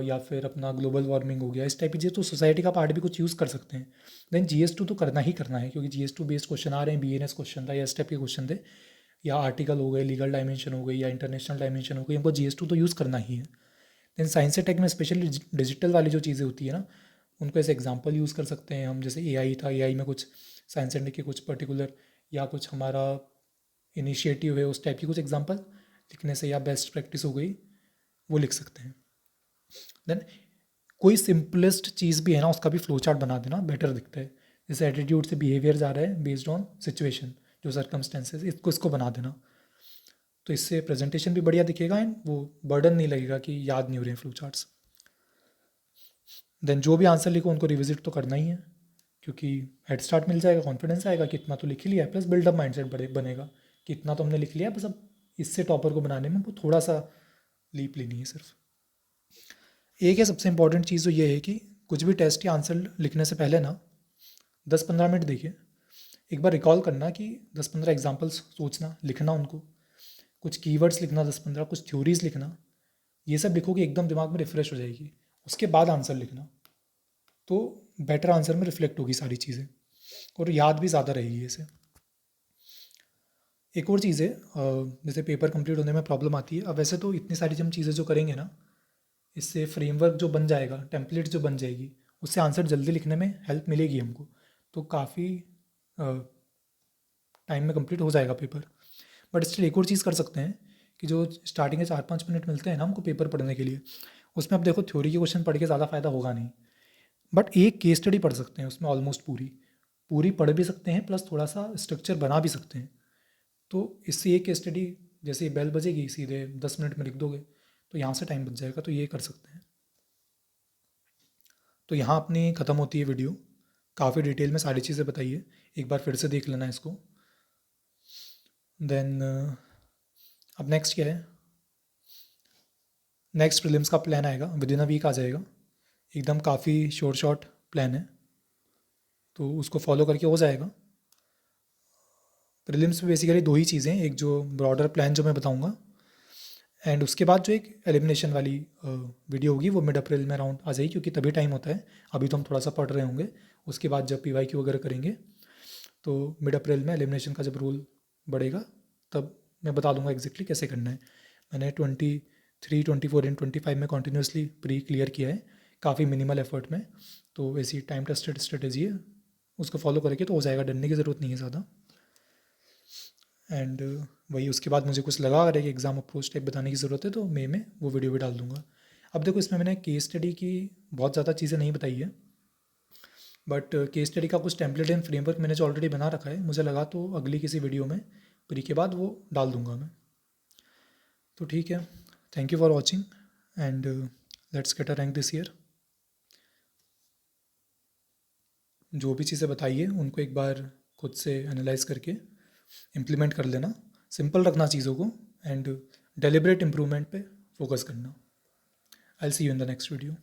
या फिर अपना ग्लोबल वार्मिंग हो गया, इस टाइप की चीज़, तो सोसाइटी का पार्ट भी कुछ यूज़ कर सकते हैं। देन जीएस टू तो करना ही करना है, क्योंकि जीएस टू बेस्ड क्वेश्चन आ रहे हैं, बीएनएस क्वेश्चन था या इस टाइप के क्वेश्चन थे, या आर्टिकल हो गए, लीगल डायमेंशन हो गई, या इंटरनेशनल डायमेंशन हो गई, हमको जीएस टू तो यूज़ करना ही है। देन साइंस एंड टेक में स्पेशली डिजिटल वाली जो चीज़ें होती है ना, उनको ऐसे एग्जाम्पल यूज़ कर सकते हैं हम। जैसे एआई था, एआई में कुछ साइंस एंड टेक के कुछ पर्टिकुलर, या कुछ हमारा इनिशिएटिव है, उस टाइप की कुछ एग्जांपल लिखने से, या बेस्ट प्रैक्टिस हो गई, वो लिख सकते हैं। देन कोई सिंपलेस्ट चीज़ भी है ना, उसका भी फ्लो चार्ट बना देना, बेटर दिखता है। जैसे एटीट्यूड से बिहेवियर जा रहा है बेस्ड ऑन सिचुएशन, जो सर्कमस्टेंसेज, इसको बना देना, तो इससे प्रेजेंटेशन भी बढ़िया दिखेगा एंड वो बर्डन नहीं लगेगा कि याद नहीं हो रहे हैं फ्लो चार्ट्स। देन जो भी आंसर लिखो उनको रिविजिट तो करना ही है, क्योंकि हेड स्टार्ट मिल जाएगा, कॉन्फिडेंस आएगा कि इतना तो लिख ही लिया है, प्लस बिल्डअप माइंडसेट बनेगा कि इतना तो हमने लिख लिया, बस अब इससे टॉपर को बनाने में वो थोड़ा सा लीप लेनी है सिर्फ। एक है सबसे इंपॉर्टेंट चीज़, तो ये है कि कुछ भी टेस्ट या आंसर लिखने से पहले ना 10-15 मिनट देखिए, एक बार रिकॉल करना कि 10-15 एग्जाम्पल्स सोचना, लिखना उनको, कुछ कीवर्ड्स लिखना, 10-15 कुछ थ्योरीज लिखना, ये सब लिखोगे एकदम दिमाग में रिफ्रेश हो जाएगी। उसके बाद आंसर लिखना, तो बेटर आंसर में रिफ्लेक्ट होगी सारी चीज़ें, और याद भी ज़्यादा रहेगी इसे। एक और चीज़ है, जैसे पेपर कंप्लीट होने में प्रॉब्लम आती है। अब वैसे तो इतनी सारी हम चीज़ें जो करेंगे ना, इससे फ्रेमवर्क जो बन जाएगा, टेम्पलेट जो बन जाएगी, उससे आंसर जल्दी लिखने में हेल्प मिलेगी हमको, तो काफ़ी टाइम में कंप्लीट हो जाएगा पेपर। बट स्टिल एक और चीज़ कर सकते हैं कि जो स्टार्टिंग के 4-5 मिनट मिलते हैं ना हमको पेपर पढ़ने के लिए, उसमें अब देखो थ्योरी के क्वेश्चन पढ़ के ज़्यादा फ़ायदा होगा नहीं, बट एक केस स्टडी पढ़ सकते हैं उसमें ऑलमोस्ट पूरी पूरी पढ़ भी सकते हैं, प्लस थोड़ा सा स्ट्रक्चर बना भी सकते हैं। तो इससे एक केस स्टडी, जैसे बेल बजेगी सीधे 10 मिनट में लिख दोगे, तो यहाँ से टाइम बच जाएगा, तो ये कर सकते हैं। तो यहाँ अपनी ख़त्म होती है वीडियो। काफ़ी डिटेल में सारी चीज़ें बताई है, एक बार फिर से देख लेना इसको। देन अब नेक्स्ट क्या है, नेक्स्ट प्रीलिम्स का प्लान आएगा, विद इन अ वीक आ जाएगा एकदम, काफ़ी शॉर्ट प्लान है, तो उसको फॉलो करके हो जाएगा। प्रीलिम्स में बेसिकली दो ही चीज़ें हैं, एक जो ब्रॉडर प्लान जो मैं बताऊंगा, एंड उसके बाद जो एक एलिमिनेशन वाली वीडियो होगी वो मिड अप्रैल में अराउंड आ जाएगी, क्योंकि तभी टाइम होता है। अभी तो हम थोड़ा सा पढ़ रहे होंगे, उसके बाद जब PYQ वगैरह करेंगे तो मिड अप्रैल में एलिमिनेशन का जब रूल बढ़ेगा तब मैं बता दूंगा एग्जैक्टली कैसे करना है। मैंने 23, 24 एंड 25 में कॉन्टीन्यूसली प्री क्लियर किया है, काफ़ी मिनिमल एफर्ट में। तो ऐसी टाइम टेस्टेड स्ट्रेटेजी है, उसको फॉलो करके तो हो जाएगा, डरने की ज़रूरत नहीं है ज़्यादा। एंड वही उसके बाद मुझे कुछ लगा अगर एक एग्ज़ाम अप्रोच टाइप बताने की ज़रूरत है तो मई में वो वीडियो भी डाल दूंगा। अब देखो इसमें मैंने केस स्टडी की बहुत ज़्यादा चीज़ें नहीं बताई है, बट केस स्टडी का कुछ टेम्पलेट एंड फ्रेमवर्क मैंने जो ऑलरेडी बना रखा है, मुझे लगा तो अगली किसी वीडियो में प्री के बाद वो डाल दूंगा मैं। तो ठीक है, thank you for watching and let's get a rank this year. जो भी चीज़ें बताई है उनको एक बार खुद से एनालाइज करके इम्प्लीमेंट कर लेना, सिंपल रखना चीज़ों को, एंड डेलिब्रेट इम्प्रूवमेंट पे फोकस करना। I will see you in the next video.